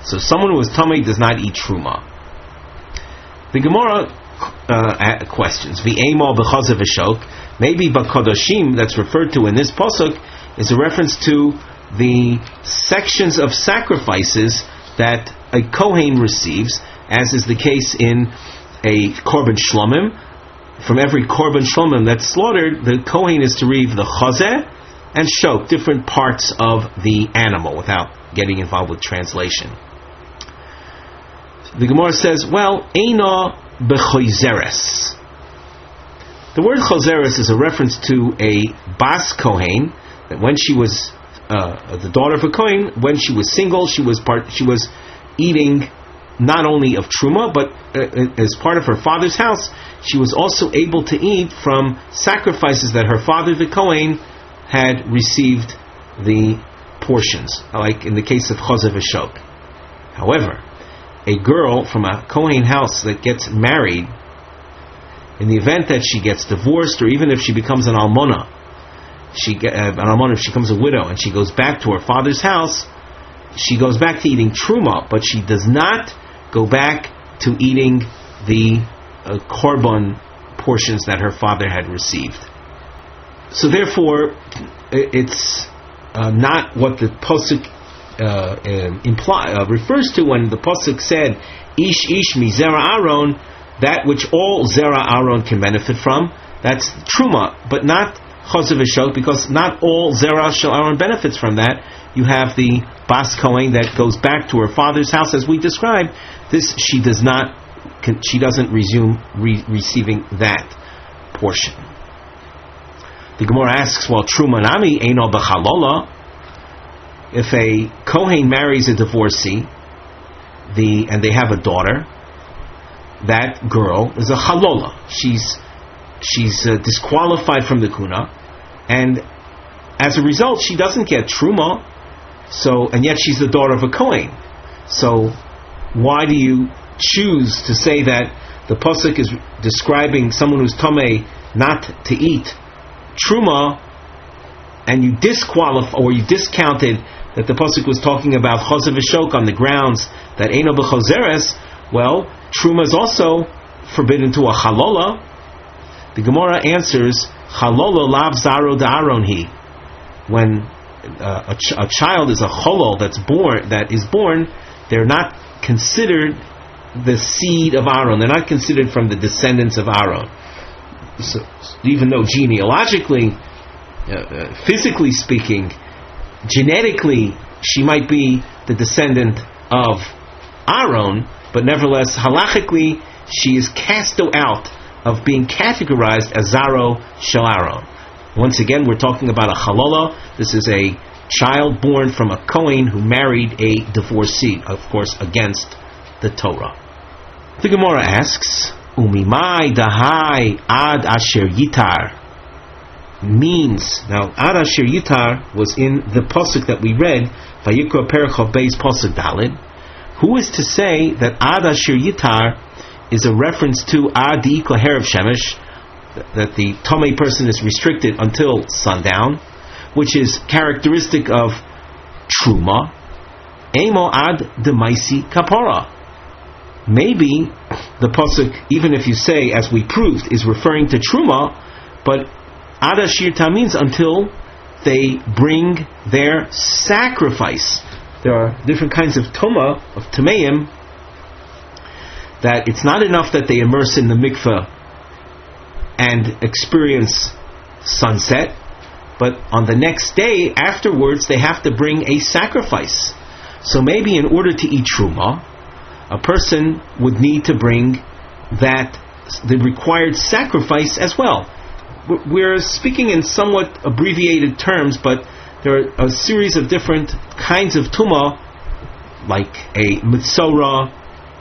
So someone who is tamei does not eat truma. The Gemara questions. V'emal b'chazav v'shok. Maybe b'kadoshim that's referred to in this pasuk is a reference to the sections of sacrifices that a kohen receives, as is the case in a korban shlomim. From every korban shlomim that's slaughtered, the kohen is to reave the chazeh and shok, different parts of the animal, without getting involved with translation. The Gemara says, well, eina b'choizeres. The word chozeres is a reference to a bas kohen, that when she was the daughter of a kohen, when she was single, she was eating not only of truma, but as part of her father's house, she was also able to eat from sacrifices that her father, the kohen, had received the portions, like in the case of chazav v'shok. However, a girl from a kohen house that gets married, in the event that she gets divorced, or even if she becomes an almona, if she becomes a widow and she goes back to her father's house, she goes back to eating truma, but she does not go back to eating the korban portions that her father had received. So therefore, it's not what the pasuk refers to when the pasuk said, "Ish ish mi zera Aaron," that which all zera Aaron can benefit from. That's truma, but not chazav v'shok, because not all zera shel Aaron benefits from that. You have the bas kohen that goes back to her father's house, as we described. This she doesn't resume receiving that portion. The Gemara asks, well, truma nami eino b'chalola. If a kohen marries a divorcee, and they have a daughter, that girl is a chalola. She's disqualified from the kuna, and as a result, she doesn't get truma. So, and yet she's the daughter of a kohen. So, why do you choose to say that the pasuk is describing someone who's tamei not to eat truma, and you disqualify, or you discounted that the pasuk was talking about chazav v'shok on the grounds that eino b'chozeres? Well, truma is also forbidden to a chalola. The Gemara answers, chalola lav zaro da'aron hi. When a child is a cholol that is born, they're not considered the seed of Aaron. They're not considered from the descendants of Aaron. So, even though genealogically, physically speaking, genetically, she might be the descendant of Aaron, but nevertheless, halachically, she is cast out of being categorized as Zaro Shel Aaron. Once again, we're talking about a chalola. This is a child born from a kohen who married a divorcee, of course, against the Torah. The Gemara asks, Umimai dahai ad asher yitar, means, now ad asher yitar was in the pasuk that we read, Vayikra Perek Chav Beis pasuk Daled. Who is to say that ad asher yitar is a reference to ad di'ikla herav shemesh, that the tamei person is restricted until sundown, which is characteristic of truma? Emo ad demaisi kapara. Maybe the pasuk, even if you say, as we proved, is referring to truma, but ad ashirta means until they bring their sacrifice. There are different kinds of tuma, of tameim, that it's not enough that they immerse in the mikveh and experience sunset, but on the next day afterwards they have to bring a sacrifice. So maybe in order to eat truma, a person would need to bring the required sacrifice as well. We're speaking in somewhat abbreviated terms, but there are a series of different kinds of tuma, like a mitzora,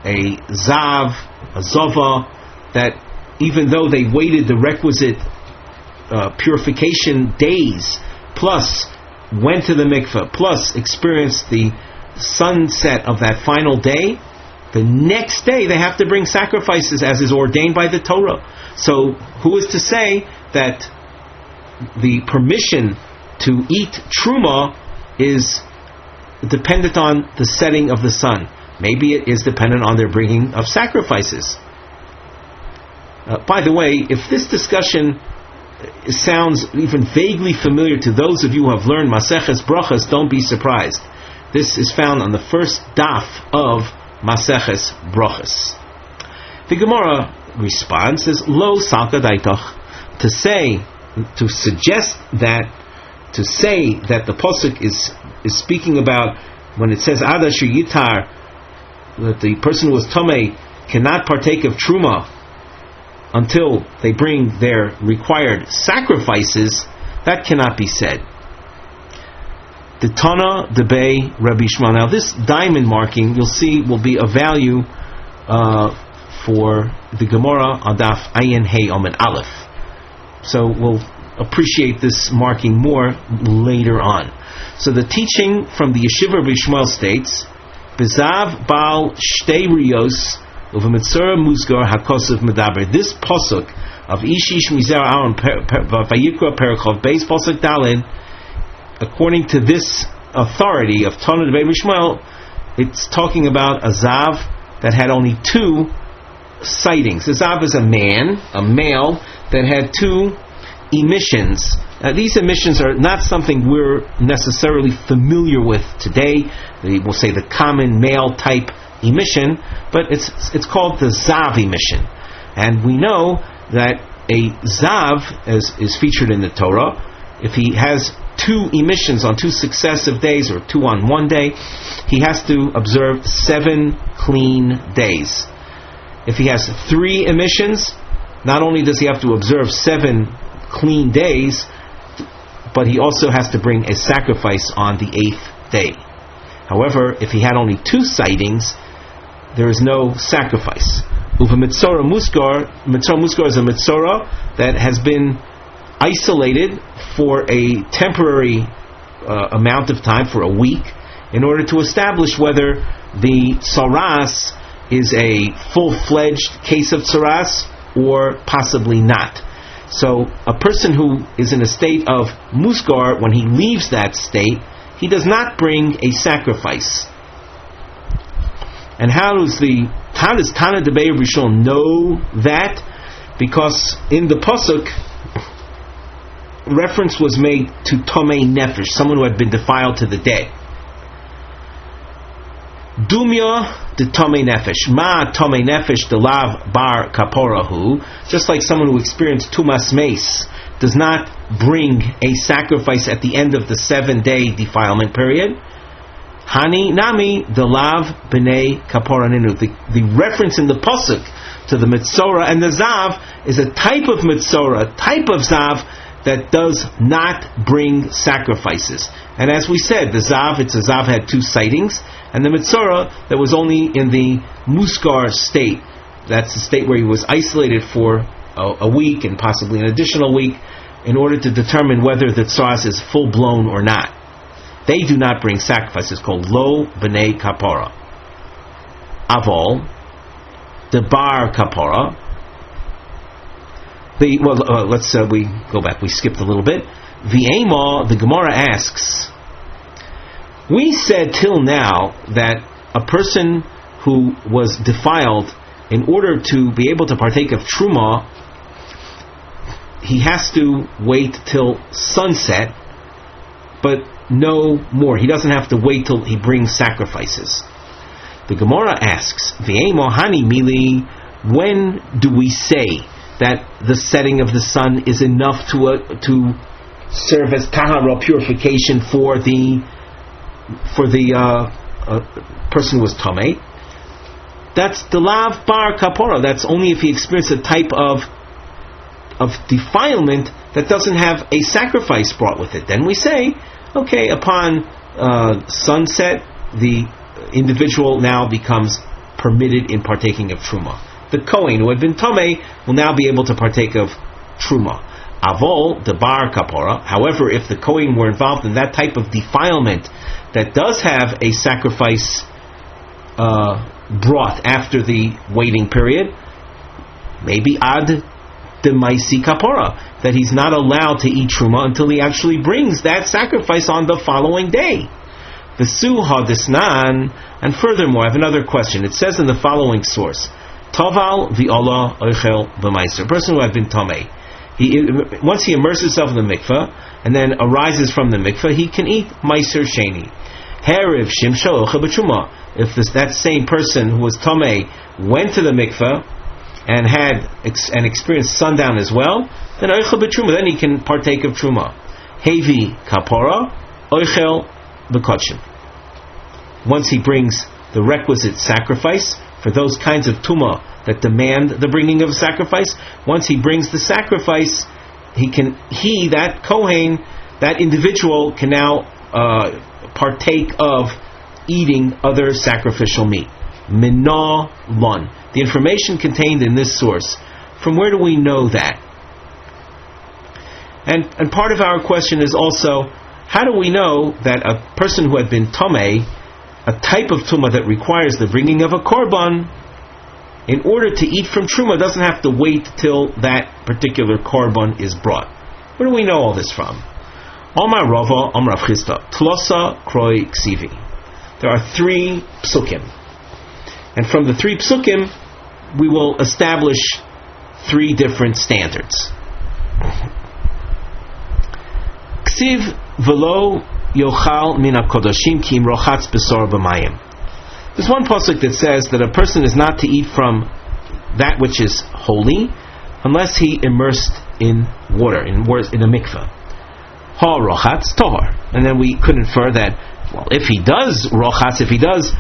a zav, a zova, that even though they waited the requisite purification days, plus went to the mikveh, plus experienced the sunset of that final day, the next day they have to bring sacrifices as is ordained by the Torah. So who is to say that the permission to eat truma is dependent on the setting of the sun? Maybe it is dependent on their bringing of sacrifices. By the way, if this discussion sounds even vaguely familiar to those of you who have learned Maseches Brachas, don't be surprised. This is found on the first daf of Maseches Brachas. The Gemara responds, says, Lo salka daitoch, to suggest that the pasuk is speaking about when it says Ada Asher Yitar, that the person who was Tomei cannot partake of Truma until they bring their required sacrifices. That cannot be said. The Tana Debei Rabbi Shmuel. Now this diamond marking, you'll see, will be of value for the Gemara on Daf Ayin Hey Omen Aleph. So we'll appreciate this marking more later on. So the teaching from the Yeshiva Rabbi Shmuel states, Bezav Baal Shtei Riyos Uvemitzora Musgar Hakosov Medaber. This pasuk of Ishish Mizer Aaron Vayikra Perichov Beis pasuk Dalin, according to this authority of Tana Debei Rabbi Shmuel, it's talking about a zav that had only 2 sightings. A zav is a male that had 2 emissions. These emissions are not something we're necessarily familiar with today. We'll say the common male type emission, but it's called the zav emission. And we know that a zav is featured in the Torah. If he has 2 emissions on 2 successive days, or 2 on one day, he has to observe 7 clean days. If he has 3 emissions, not only does he have to observe 7 clean days, but he also has to bring a sacrifice on the 8th day. However, if he had only 2 sightings, there is no sacrifice. Uva mitzora muskar is a mitzora that has been isolated for a temporary amount of time, for a week, in order to establish whether the tsaras is a full-fledged case of tsaras or possibly not. So a person who is in a state of muskar, when he leaves that state, he does not bring a sacrifice. And how does Tana Debei Rishon know that? Because in the pasuk, reference was made to Tomei Nefesh, someone who had been defiled to the dead. Dumya de Tomei Nefesh, Ma Tomei Nefesh de Lav Bar Kaporahu, just like someone who experienced Tumas Meis does not bring a sacrifice at the end of the 7-day defilement period. Hani Nami de Lav B'nei Kaporaninu. The reference in the pasuk to the Mitzora and the Zav is a type of Mitzora, a type of Zav that does not bring sacrifices. And as we said, the Zav, it's a Zav had 2 sightings, and the Mitzora that was only in the Muskar state. That's the state where he was isolated for a week and possibly an additional week in order to determine whether the Tsaras is full-blown or not. They do not bring sacrifices, called Lo B'nei Kapora. Avol, the Bar Kapora. We go back. We skipped a little bit. V'ema, the Gemara asks, we said till now that a person who was defiled, in order to be able to partake of Truma, he has to wait till sunset, but no more. He doesn't have to wait till he brings sacrifices. The Gemara asks, V'ema hani mili, when do we say that the setting of the sun is enough to serve as tahara, purification for the person who was tamei? That's the lav bar kapora. That's only if he experienced a type of defilement that doesn't have a sacrifice brought with it. Then we say, okay, upon sunset, the individual now becomes permitted in partaking of truma. The Kohen who had been Tomei will now be able to partake of Truma. Avol, the Bar Kapora. However, if the Kohen were involved in that type of defilement that does have a sacrifice brought after the waiting period, maybe Ad de Maisi Kapora, that he's not allowed to eat Truma until he actually brings that sacrifice on the following day. Vesu Hadisnan. And furthermore, I have another question. It says in the following source, Toval v'olah oichel b'maiser. A person who had been tamei, once he immerses himself in the mikveh and then arises from the mikveh, he can eat maiser sheni. Heriv shimsho oichel b'truma. If that same person who was tamei went to the mikveh and had and experienced sundown as well, then oichel b'truma, then he can partake of truma. Hevi kapora oichel b'kotshim. Once he brings the requisite sacrifice for those kinds of tumah that demand the bringing of a sacrifice, once he brings the sacrifice, that kohen, that individual, can now partake of eating other sacrificial meat. Minah lon. The information contained in this source, from where do we know that? And part of our question is also, how do we know that a person who had been tamei, a type of tumah that requires the bringing of a korban, in order to eat from truma, doesn't have to wait till that particular korban is brought? Where do we know all this from? Omar Rava, Omar Chisda, Tlosa Kroi Ksivi. There are 3 psukim. And from the 3 psukim, we will establish 3 different standards. Ksiv velo yochal min hakodoshim ki im rochatz besor b'mayim. There's one pasuk that says that a person is not to eat from that which is holy unless he immersed in water, in a mikveh. Ha rochatz tohar. And then we could infer that, well, if he does rochatz, if he does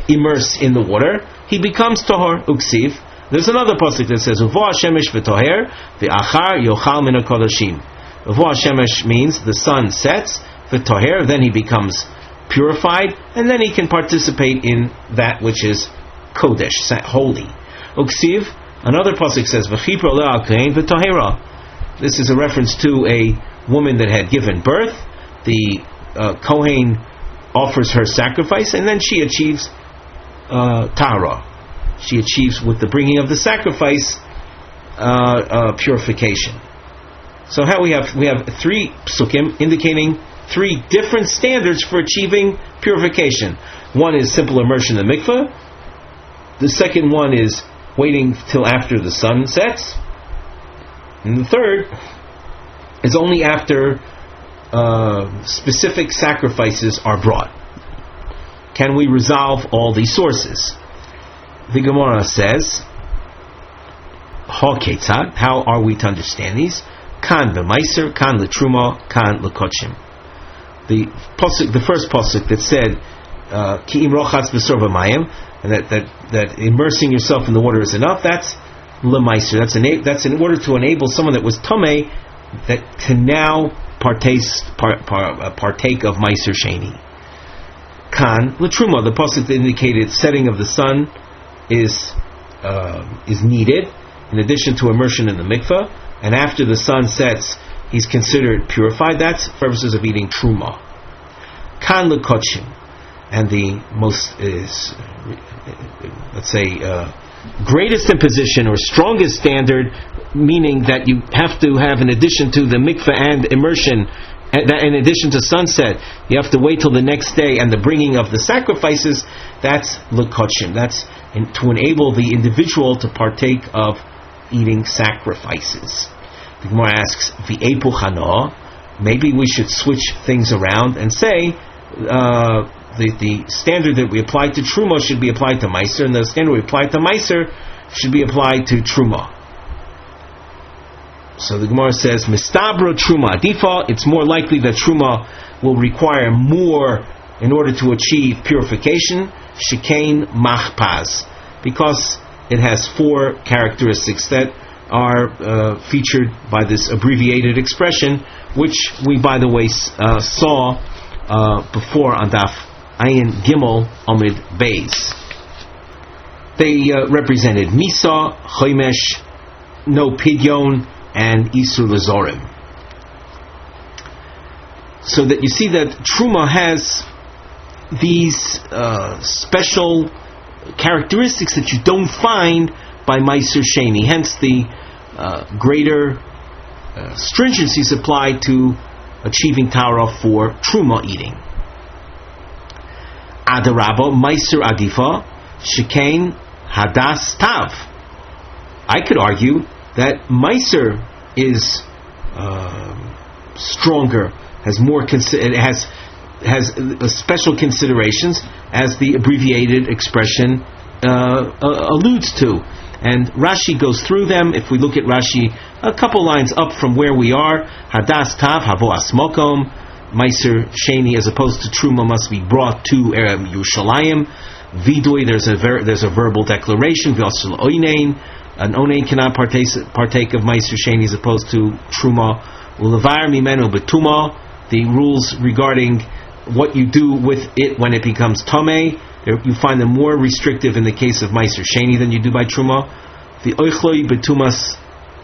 immerse in the water, he becomes tohar. Uksiv. There's another pasuk that says uvo hashemesh v'toher v'achar yochal min hakodoshim. Uvo hashemesh means the sun sets, v'toher, then he becomes purified, and then he can participate in that which is kodesh, holy. Uksiv, another pasuk says v'chipro le'al kain v'tohera. This is a reference to a woman that had given birth. The kohen offers her sacrifice, and then she achieves tahara. She achieves, with the bringing of the sacrifice, purification. So how we have 3 psukim indicating 3 different standards for achieving purification. One is simple immersion in the mikveh. The second one is waiting till after the sun sets. And the third is only after specific sacrifices are brought. Can we resolve all these sources? The Gemara says, Ha ketzad, how are we to understand these? Kan b'maiser, kan l'truma, kan l'kotshim. The first pasuk that said ki im rochatz besor b'mayim, and that immersing yourself in the water is enough, that's l'maiser. That's in order to enable someone that was tamei that can now partake of maiser sheni. Kan l'truma, the pasuk that indicated setting of the sun is needed in addition to immersion in the mikveh, and after the sun sets he's considered purified. That's for purposes of eating truma. Kan l'kotshim, and the most greatest imposition or strongest standard, meaning that you have to have, in addition to the mikveh and immersion, in addition to sunset, you have to wait till the next day and the bringing of the sacrifices. That's l'kotshim. That's to enable the individual to partake of eating sacrifices. The Gemara asks, "V'epu chana." Maybe we should switch things around and say the standard that we apply to truma should be applied to meiser, and the standard we apply to meiser should be applied to truma. So the Gemara says, "Mistabro truma adifa." It's more likely that truma will require more in order to achieve purification. Shekain machpaz, because it has 4 characteristics that are featured by this abbreviated expression, which we, by the way, saw before on Daf Ayin Gimel Amid Beis. They represented Misa, Chomesh, no Pidyon, and Isur Lazorim. So that you see that Truma has these special characteristics that you don't find by Meiser Sheni. Hence the greater stringencies applied to achieving Torah for Truma eating. Adarabba, Meiser Adifa, Shekain hadas tav. I could argue that meiser is stronger, has more it has special considerations, as the abbreviated expression alludes to. And Rashi goes through them. If we look at Rashi a couple lines up from where we are, hadas tav havo asmokom, meiser sheni as opposed to truma must be brought to Yerushalayim. Vidui, there's a verbal declaration. V'yosel oinein, an onein cannot partake of meiser sheni as opposed to truma. Ulevar mimenu betuma, the rules regarding what you do with it when it becomes tamei, you find them more restrictive in the case of meiser sheni than you do by truma. The oichloi betumas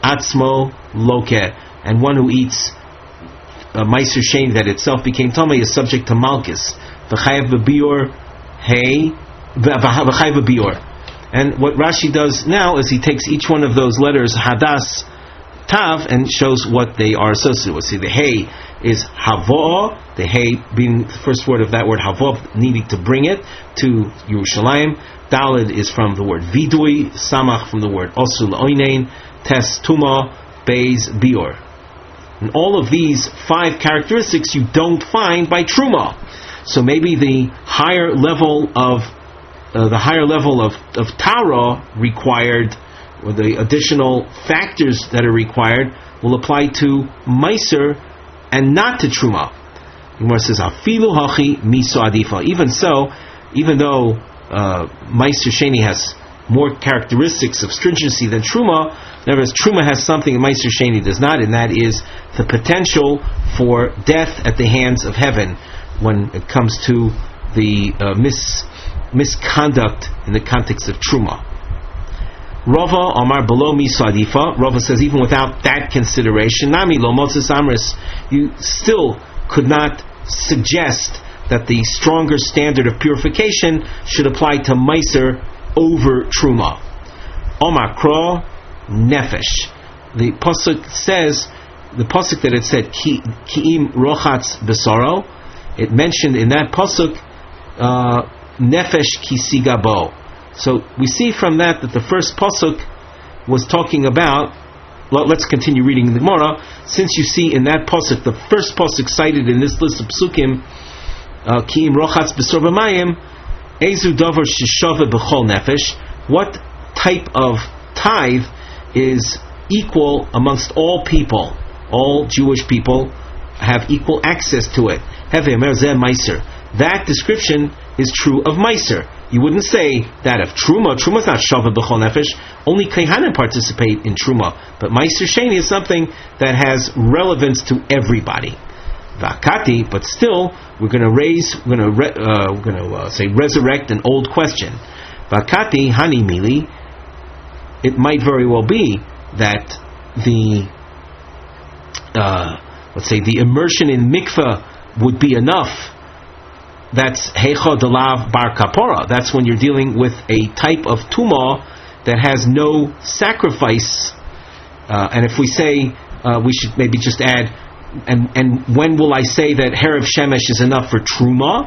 atzmo loke, and one who eats meiser sheni that itself became tamei is subject to malchus. V'chayev bebior hey v'chayev bebior. And what Rashi does now is he takes each one of those letters hadas tav and shows what they are associated with. See, the hey is havo, the hey being the first word of that word havo, needing to bring it to Yerushalayim. Dalid is from the word vidui, samach from the word osul oinein, tes tuma, beis bior. And all of these 5 characteristics you don't find by truma. So maybe the higher level of Torah required, or the additional factors that are required, will apply to meiser and not to truma. Gemara says, "Afilu hachi miso adifa." Even so, even though meiser sheni has more characteristics of stringency than truma, nevertheless, truma has something that meiser sheni does not, and that is the potential for death at the hands of heaven when it comes to the misconduct in the context of truma. Rava Amar below misadifa. Rava says even without that consideration, nami lo motzes amris, you still could not suggest that the stronger standard of purification should apply to meiser over truma. Omar kro nefesh. The pasuk says, the pasuk that it said ki'im rochatz besaro, it mentioned in that pasuk nefesh kisigabo. So we see from that the first pasuk was talking about. Well, let's continue reading the Gemara. Since you see in that pasuk, the first pasuk cited in this list of psukim, ki'im rochatz besor b'mayim, ezu davar sheshava b'chol nefesh. What type of tithe is equal amongst all people? All Jewish people have equal access to it. Heve mer zeh meiser. That description is true of meiser. You wouldn't say that of truma. Truma is not shava b'chol nefesh. Only kohanim participate in truma, but meiser sheni is something that has relevance to everybody. Vakati, but still, we're going to resurrect an old question. Vakati hani mili. It might very well be that the the immersion in mikveh would be enough. That's heicha delav bar kapora. That's when you're dealing with a type of tumah that has no sacrifice. And if we say, we should maybe just add, and when will I say that herav shemesh is enough for truma?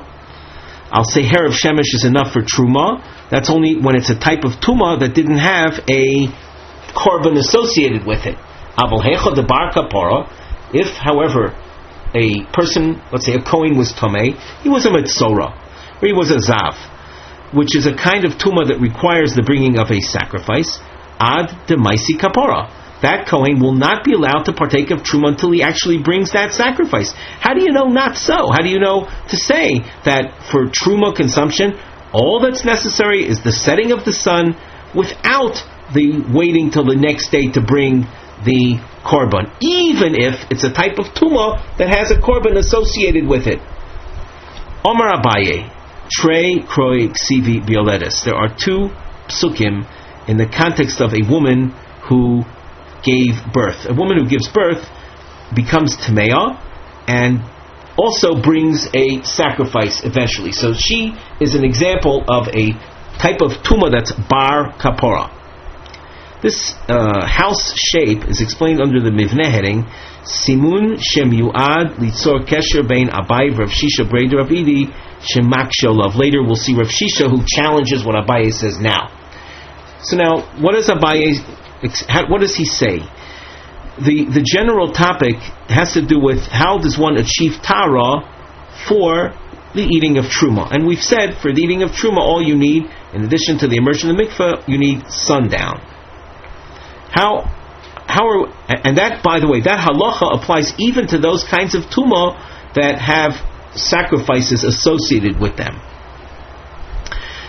I'll say herav shemesh is enough for truma. That's only when it's a type of tumah that didn't have a korban associated with it. Aval heicha de bar kapora. If, however, a person, let's say a kohen was tamei, he was a metzora, or he was a zav, which is a kind of tumah that requires the bringing of a sacrifice, ad de maisi kapora. That kohen will not be allowed to partake of truma until he actually brings that sacrifice. How do you know not so? How do you know to say that for truma consumption, all that's necessary is the setting of the sun without the waiting till the next day to bring the korban, even if it's a type of tumah that has a korban associated with it. Omar Abaye, Trey Kroi Ksivi Bioletis. There are 2 psukim in the context of a woman who gave birth. A woman who gives birth becomes Tameah and also brings a sacrifice eventually. So she is an example of a type of tumah that's bar kapora. This house shape is explained under the Mivneh heading, Simun Shem Yuad Litzor Kesher Bein Abai Rav Shisha Breder Rav Idi Shemak Sholav. Later we'll see Rav Shisha who challenges what Abaye says now. So now, what does Abaye? What does he say? The general topic has to do with how does one achieve Tara for the eating of Truma. And we've said for the eating of Truma, all you need, in addition to the immersion in the mikveh, you need sundown. And that, by the way, that halacha applies even to those kinds of Tuma that have sacrifices associated with them.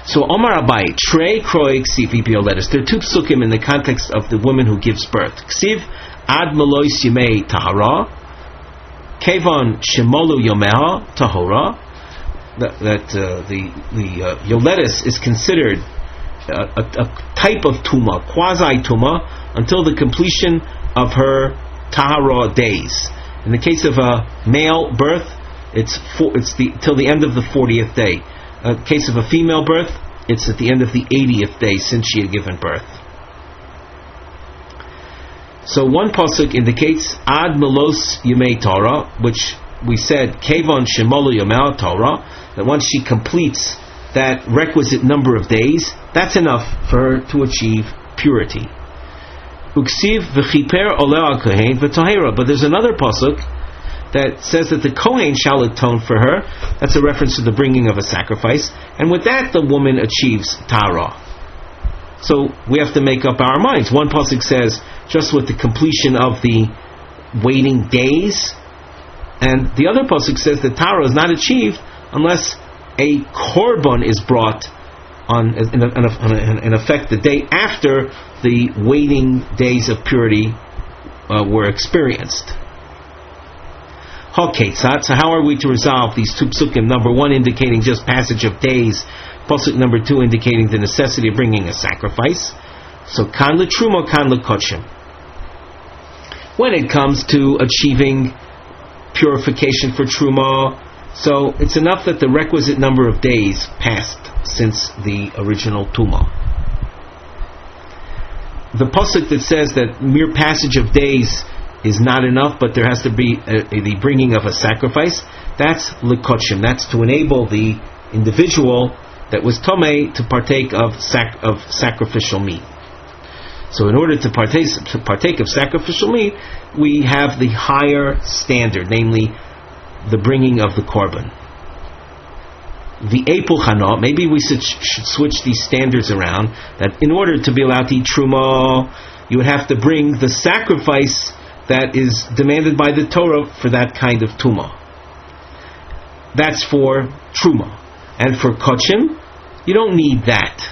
So Omar Abai, Trei Kroi Ksiv Bioletus. There are two psukim in the context of the woman who gives birth. Ksiv Ad Melois Yimei Tahara, Kevon Shemolu Yomeha Tahora. That the Yoletus is considered a type of Tuma, quasi Tuma, until the completion of her Tahara days. In the case of a male birth, till the end of the 40th day. In the case of a female birth, it's at the end of the 80th day since she had given birth. So one pasuk indicates Ad Melos Yemei Torah, which we said Kevon Shemolu Yemei Torah, that once she completes that requisite number of days, that's enough for her to achieve purity. Uksiv v'chiper oleh kohen v'tahira. But there's another pasuk that says that the kohen shall atone for her. That's a reference to the bringing of a sacrifice, and with that the woman achieves Tara. So we have to make up our minds. One pasuk says just with the completion of the waiting days, and the other pasuk says that Tara is not achieved unless a korban is brought in effect the day after the waiting days of purity were experienced. So how are we to resolve these two psukim? Number one indicating just passage of days, pasuk number two indicating the necessity of bringing a sacrifice. So kan l'truma, kan l'kochim. When it comes to achieving purification for truma, so it's enough that the requisite number of days passed since the original tuma. The pasuk that says that mere passage of days is not enough, but there has to be the bringing of a sacrifice, that's l'kochim. That's to enable the individual that was tomei to partake of sacrificial meat. So in order to partake of sacrificial meat, we have the higher standard, namely the bringing of the korban. The Eipul Chana, maybe we should switch these standards around, that in order to be allowed to eat Truma, you would have to bring the sacrifice that is demanded by the Torah for that kind of Tuma. That's for Truma. And for Kochim, you don't need that.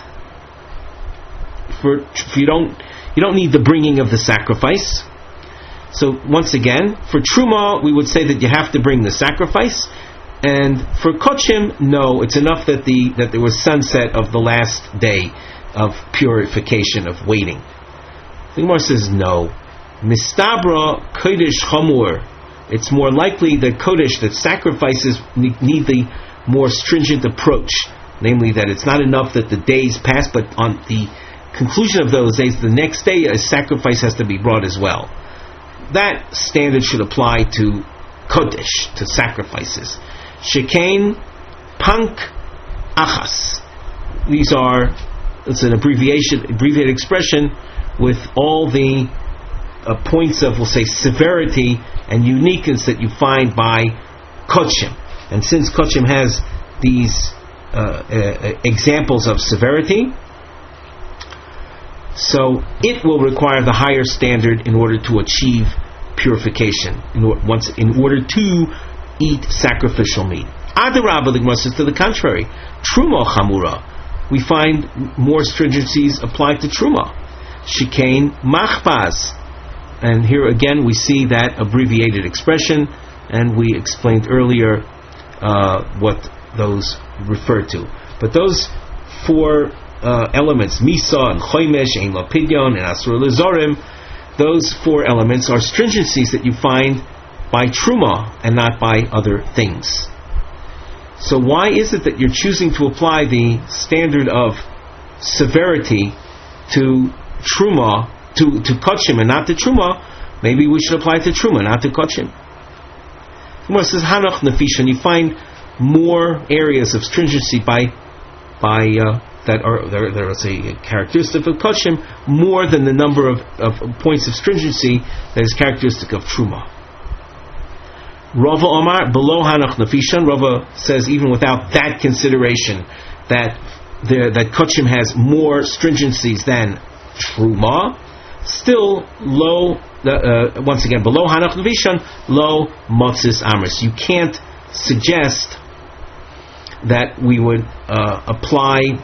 You don't need the bringing of the sacrifice. So once again, for Truma, we would say that you have to bring the sacrifice, and for Kochim, no, it's enough that there was sunset of the last day of purification, of waiting. The Gemara says no. Mistabra kodesh chamur. It's more likely that kodesh, that sacrifices need the more stringent approach, namely that it's not enough that the days pass, but on the conclusion of those days, the next day a sacrifice has to be brought as well. That standard should apply to kodesh, to sacrifices. Shekain pank achas. It's an abbreviated expression with all the points of, we'll say, severity and uniqueness that you find by kochim. And since kochim has these examples of severity, so it will require the higher standard in order to achieve purification, in order to eat sacrificial meat. Adarabba, the Gemara says to the contrary, Truma chamura, we find more stringencies applied to Truma. Shikain machbaz, and here again we see that abbreviated expression, and we explained earlier what those refer to. But those four elements, Misa and Choimesh, Ein Lo Pidyon, and Asur Lezorim, those four elements are stringencies that you find by Truma and not by other things. So why is it that you're choosing to apply the standard of severity to Truma, to Kochim and not to Truma? Maybe we should apply it to Truma, not to Kochim. Gemara says Hanach Nefisha, and you find more areas of stringency by that are there is a characteristic of Kodshim more than the number of points of stringency that is characteristic of Truma. Rava Omar, below Hanach Nafishan, Rava says even without that consideration that Kodshim has more stringencies than Truma, still low, once again, below Hanach Nafishan, low Motzis Amris. You can't suggest that we would apply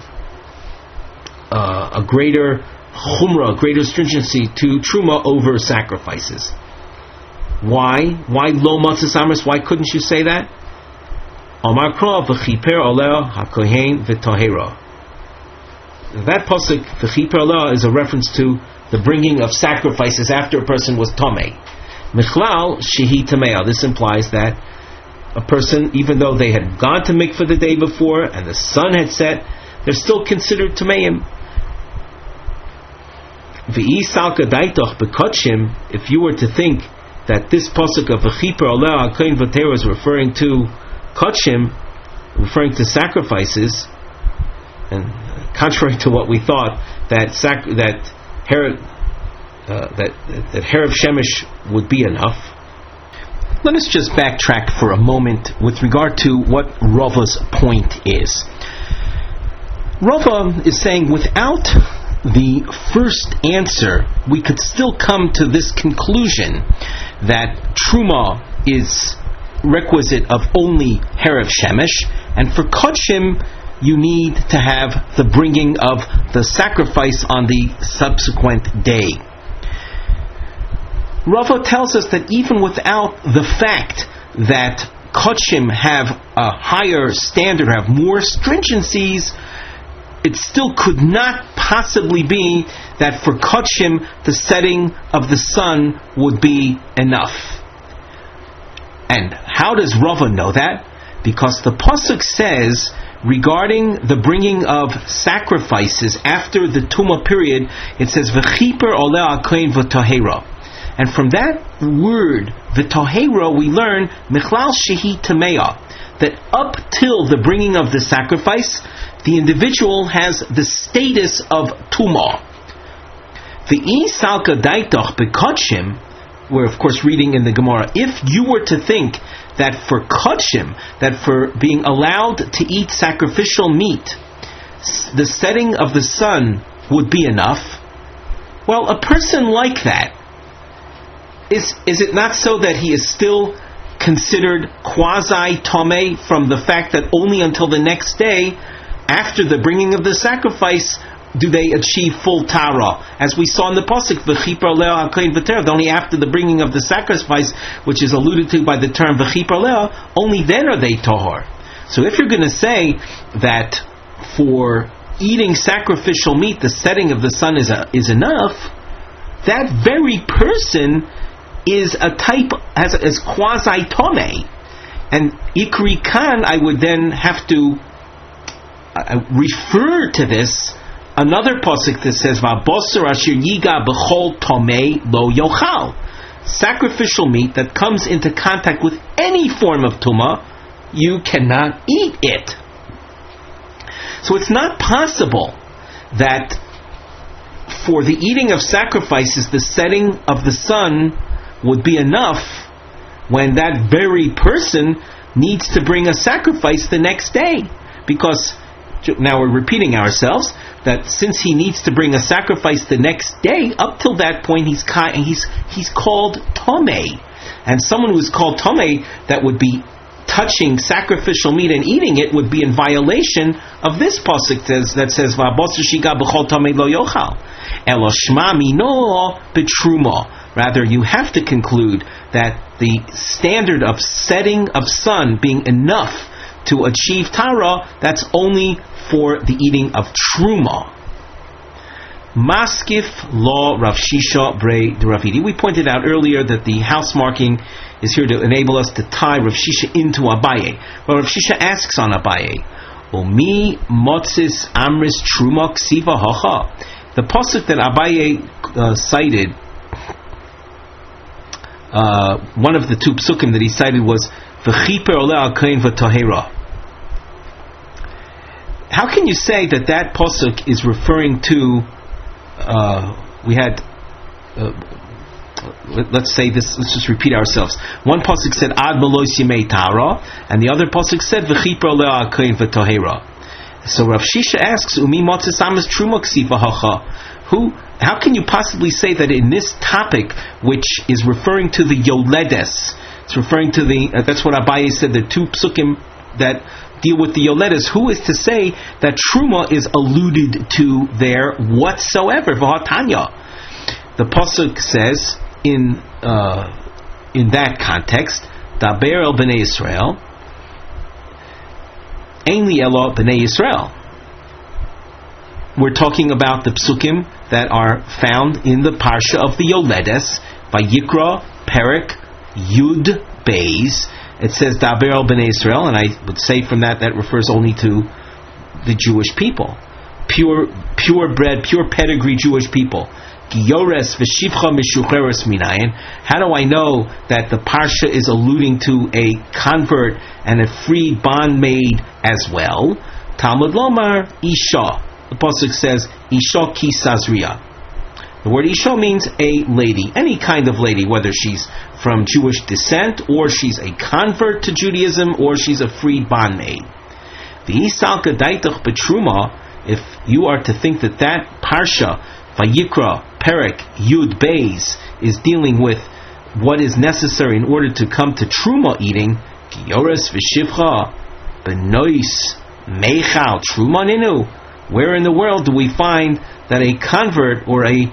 a greater chumrah, greater stringency to truma over sacrifices. Why? Why lo matzis amris? Why couldn't you say that? Amar kra v'chiper oleh hakohen v'tahera. That pasuk v'chiper oleh is a reference to the bringing of sacrifices after a person was tamei. Michlal shehi tamei. This implies that a person, even though they had gone to mikveh the day before and the sun had set, they're still considered tameim. If you were to think that this pasuk of v'chiper oleh hakohen v'tahera is referring to kodshim, referring to sacrifices, and contrary to what we thought, that Harav Shemesh would be enough. Let us just backtrack for a moment with regard to what Rava's point is. Rava is saying without the first answer, we could still come to this conclusion that Truma is requisite of only Harav Shemesh, and for Kodshim you need to have the bringing of the sacrifice on the subsequent day. Rava tells us that even without the fact that Kodshim have a higher standard, have more stringencies, it still could not possibly be that for Kodshim the setting of the sun would be enough. And how does Rava know that? Because the pasuk says regarding the bringing of sacrifices after the Tumah period, it says v'chiper oleh hakohen v'tahera. And from that word v'tahera we learn michlal shehi tameya, that up till the bringing of the sacrifice, the individual has the status of tumah. V'i salka daitoch bekodshim, we're of course reading in the Gemara, if you were to think that for kodshim, that for being allowed to eat sacrificial meat, the setting of the sun would be enough, well, a person like that, is it not so that he is still considered quasi-tomei from the fact that only until the next day, after the bringing of the sacrifice, do they achieve full tara? As we saw in the pasuk, v'chiper oleh hakohen v'tahera, only after the bringing of the sacrifice, which is alluded to by the term v'chiper oleh, only then are they tahor. So if you're going to say that for eating sacrificial meat, the setting of the sun is enough, that very person is a type as quasi tomei, and ikri kan, I would then have to refer to this another pasuk that says va'bosar asher yiga b'chol tomei lo yochal, sacrificial meat that comes into contact with any form of tumah, you cannot eat it. So it's not possible that for the eating of sacrifices the setting of the sun would be enough when that very person needs to bring a sacrifice the next day. Because now we're repeating ourselves, that since he needs to bring a sacrifice the next day, up till that point he's called tomei. And someone who is called tomei that would be touching sacrificial meat and eating it would be in violation of this pasuk that says va'bosar shiga b'chol tomei lo yochal elo shma mino betruma. Rather, you have to conclude that the standard of setting of sun being enough to achieve tara, that's only for the eating of truma. Maskif law Rav Shisha brei de Ravidi. We pointed out earlier that the house marking is here to enable us to tie Rav Shisha into Abaye. Well, Rav Shisha asks on Abaye, Omi motzis amris truma ksiva hacha. The pasuk that Abaye cited, one of the two psukim that he cited was v'chiper oleh hakohen v'tahera. how can you say that pasuk is referring to? Let's say this. Let's just repeat ourselves. One pasuk said ad melois yemei tara, and the other pasuk said v'chipra le'ah kohen v'tohera. So Rav Shisha asks, Umi motzes amas truma ksiva hacha. How can you possibly say that in this topic, which is referring to the yoledes, it's referring to that's what Abaye said, the two psukim that deal with the yoledes, who is to say that truma is alluded to there whatsoever? V'hatanya. The pasuk says in that context, Daber el bnei Yisrael, Ein li elo bnei Yisrael. We're talking about the psukim that are found in the parsha of the Yoledes, Vayikra, Perek, Yud, Beis. It says Daber el bnei Yisrael, and I would say from that refers only to the Jewish people, pure bred, pure pedigree Jewish people. Giyores v'shivcha mishucheres minayin. How do I know that the parsha is alluding to a convert and a free bondmaid as well? Talmud lomar isha. The pasuk says isha ki sazria. The word isha means a lady, any kind of lady, whether she's from Jewish descent or she's a convert to Judaism or she's a freed bondmaid. V'yisalka daitach betruma. If you are to think that parsha Vayikra, Perek, Yud, Beis is dealing with what is necessary in order to come to truma eating, Giyores v'shivcha, benois, meichal, truma ninu. Where in the world do we find that a convert or a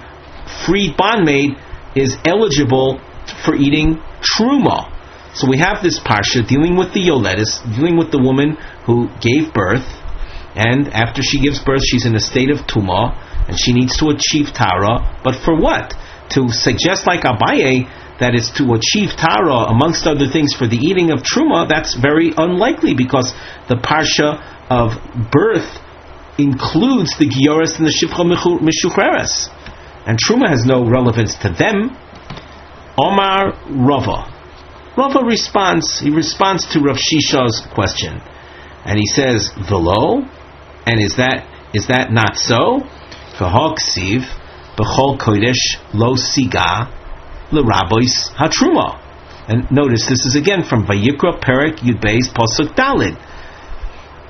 freed bondmaid is eligible for eating truma? So we have this parsha dealing with the yoledes, dealing with the woman who gave birth, and after she gives birth she's in a state of tumah, and she needs to achieve Tara, but for what? To suggest like Abaye that it's to achieve Tara, amongst other things, for the eating of Truma, that's very unlikely, because the Parsha of birth includes the Gioris and the Shivcha Mishucheres, and Truma has no relevance to them. Omar Rava. Rava responds to Rav Shisha's question, and he says, Velo, and is that not so? V'hoksiv b'chol kodesh lo siga l'rabois hatruma. And notice this is again from Vayikra Perek Yud Beis pasuk Dalid,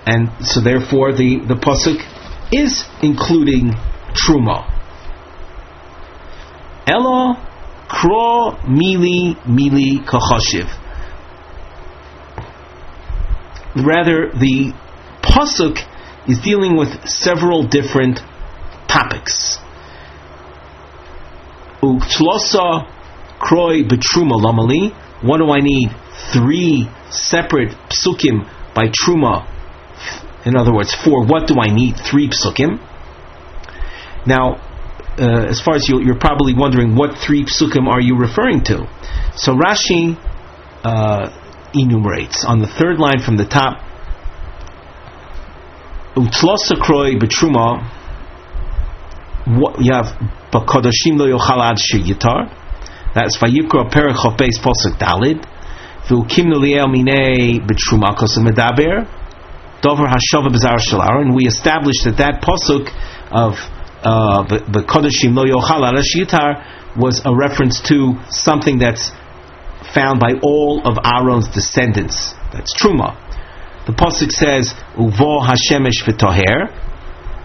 and so therefore the pasuk is including truma. Elo kro mili kachashiv. Rather, the pasuk is dealing with several different topics. Uktlosa kroi betruma lamali. What do I need? 3 separate psukim by truma. In other words, for what do I need 3 psukim? Now, as far as you're probably wondering, what 3 psukim are you referring to? So Rashi enumerates on the 3rd line from the top. Uktlosa kroi betruma. You have B'Kodashim lo yochal ad sheyitar. That's Vayikra Perek Chof Beis Posuk Dalid. V'ukim noliel minei b'truma kosa medaber. Dover hashava b'zar shalar. And we established that posuk of B'Kodashim lo yochal ad sheyitar was a reference to something that's found by all of Aaron's descendants. That's truma. The posuk says Uvo hashemesh v'toher.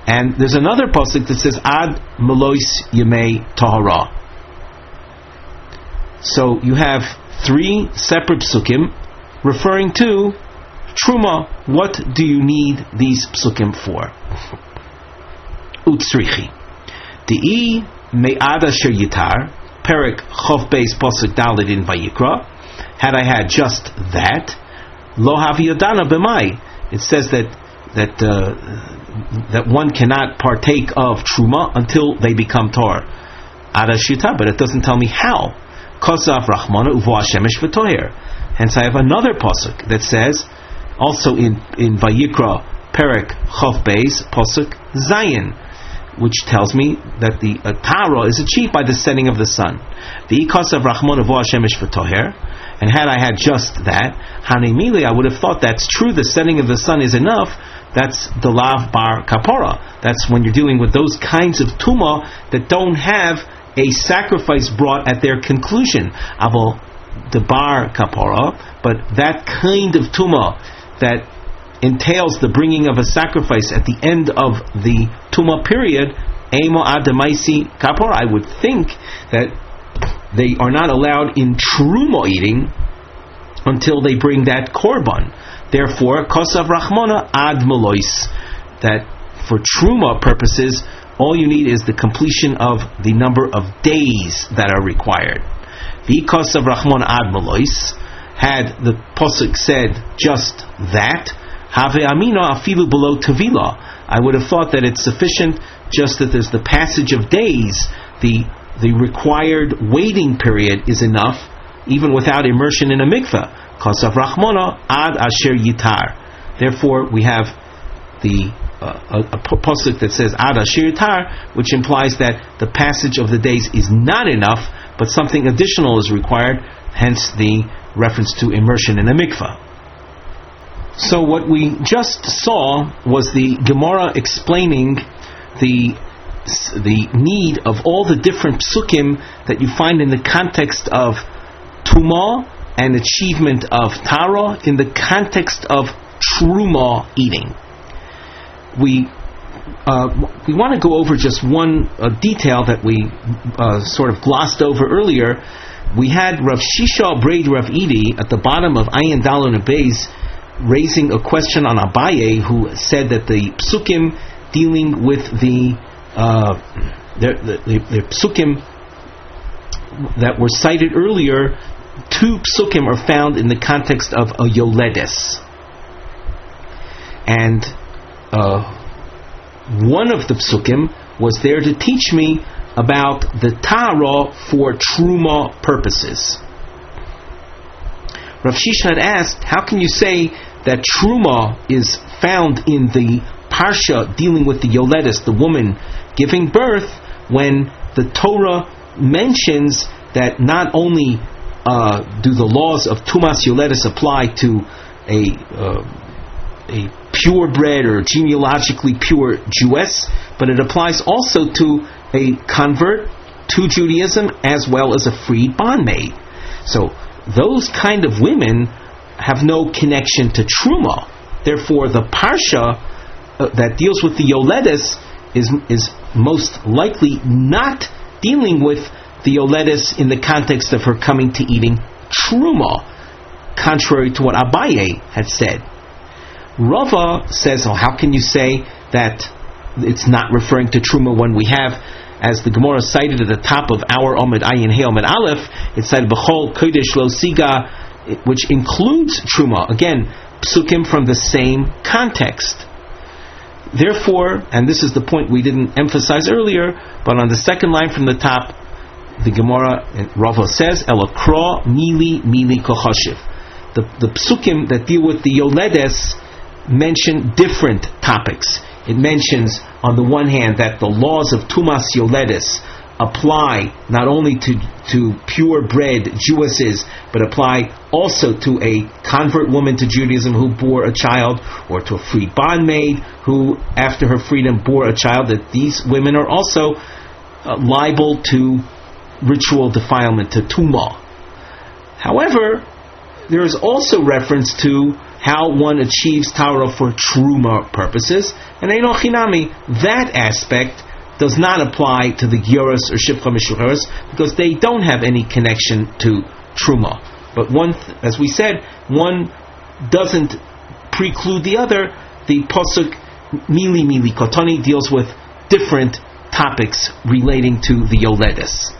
And there's another pasuk that says Ad Melois Yemei Tahara. So you have 3 separate psukim referring to Truma. What do you need these psukim for? Utsrichi Dei Me'ad Asher Yitar Perek Chof Beis Pasuk Dalid in Vayikra. Had I had just that, Lo Havi Yodana B'mai. It says that one cannot partake of truma until they become tor adashita, but it doesn't tell me how. Kosav Rachmana uvo hashemesh v'toher. Hence, I have another pasuk that says, also in Vayikra Perek Chof Beis pasuk Zayin, which tells me that the tara is achieved by the setting of the sun. The kosav Rachmana uvo hashemesh v'toher. And had I had just that, Hanimili, I would have thought that's true. The setting of the sun is enough that's the lav bar kapora. That's when you're dealing with those kinds of tumah that don't have a sacrifice brought at their conclusion. Aval the bar kapora, but that kind of tumah that entails the bringing of a sacrifice at the end of the tumah period, emo adamaisi kapora, I would think that they are not allowed in truma eating until they bring that korban. Therefore, kosav rachmona ad melois, that for truma purposes, all you need is the completion of the number of days that are required. The kosav rachmona ad melois, had the posuk said just that, have amina afilu below tevila, I would have thought that it's sufficient just that there's the passage of days, the required waiting period is enough, even without immersion in a mikveh. Kosav rachmona ad asher yitar. Therefore, we have a posuk that says ad asher yitar, which implies that the passage of the days is not enough, but something additional is required. Hence the reference to immersion in a mikveh. So what we just saw was the Gemara explaining the need of all the different psukim that you find in the context of tumah and achievement of tara in the context of truma eating. We want to go over just one detail that we sort of glossed over earlier. We had Rav Shisha Braid Rav Idi at the bottom of Ayin Dalon Beis raising a question on Abaye, who said that the psukim dealing with the psukim that were cited earlier, 2 psukim are found in the context of a yoledes, and one of the psukim was there to teach me about the tara for truma purposes. Rav Shisha had asked, how can you say that truma is found in the parsha dealing with the yoledes, the woman giving birth, when the Torah mentions that not only do the laws of tumas yoledes apply to a purebred or genealogically pure Jewess, but it applies also to a convert to Judaism as well as a freed bondmaid. So those kind of women have no connection to truma. Therefore, the parsha that deals with the yoledes is most likely not dealing with the yoledes in the context of her coming to eating truma, contrary to what Abaye had said. Rava says, how can you say that it's not referring to truma when we have, as the Gemara cited at the top of our Omid Ayin Hey Omid Aleph, it said B'chol Kodesh Lo Siga, which includes truma. Again, psukim from the same context. Therefore, and this is the point we didn't emphasize earlier, but on the second line from the top, the Gemara Rava says Elokra Mili Kochoshiv. The psukim that deal with the yoledes mention different topics. It mentions, on the one hand, that the laws of tumas yoledes apply not only to purebred Jewesses, but apply also to a convert woman to Judaism who bore a child, or to a freed bondmaid who, after her freedom, bore a child, that these women are also liable to ritual defilement, to tumah. However, there is also reference to how one achieves Torah for truma purposes, and Eino Chinami, that aspect does not apply to the Gyoros or Shivcha Mishucheres, because they don't have any connection to truma. But one, as we said, one doesn't preclude the other. The Pasuk Mili Kotoni deals with different topics relating to the yoledes.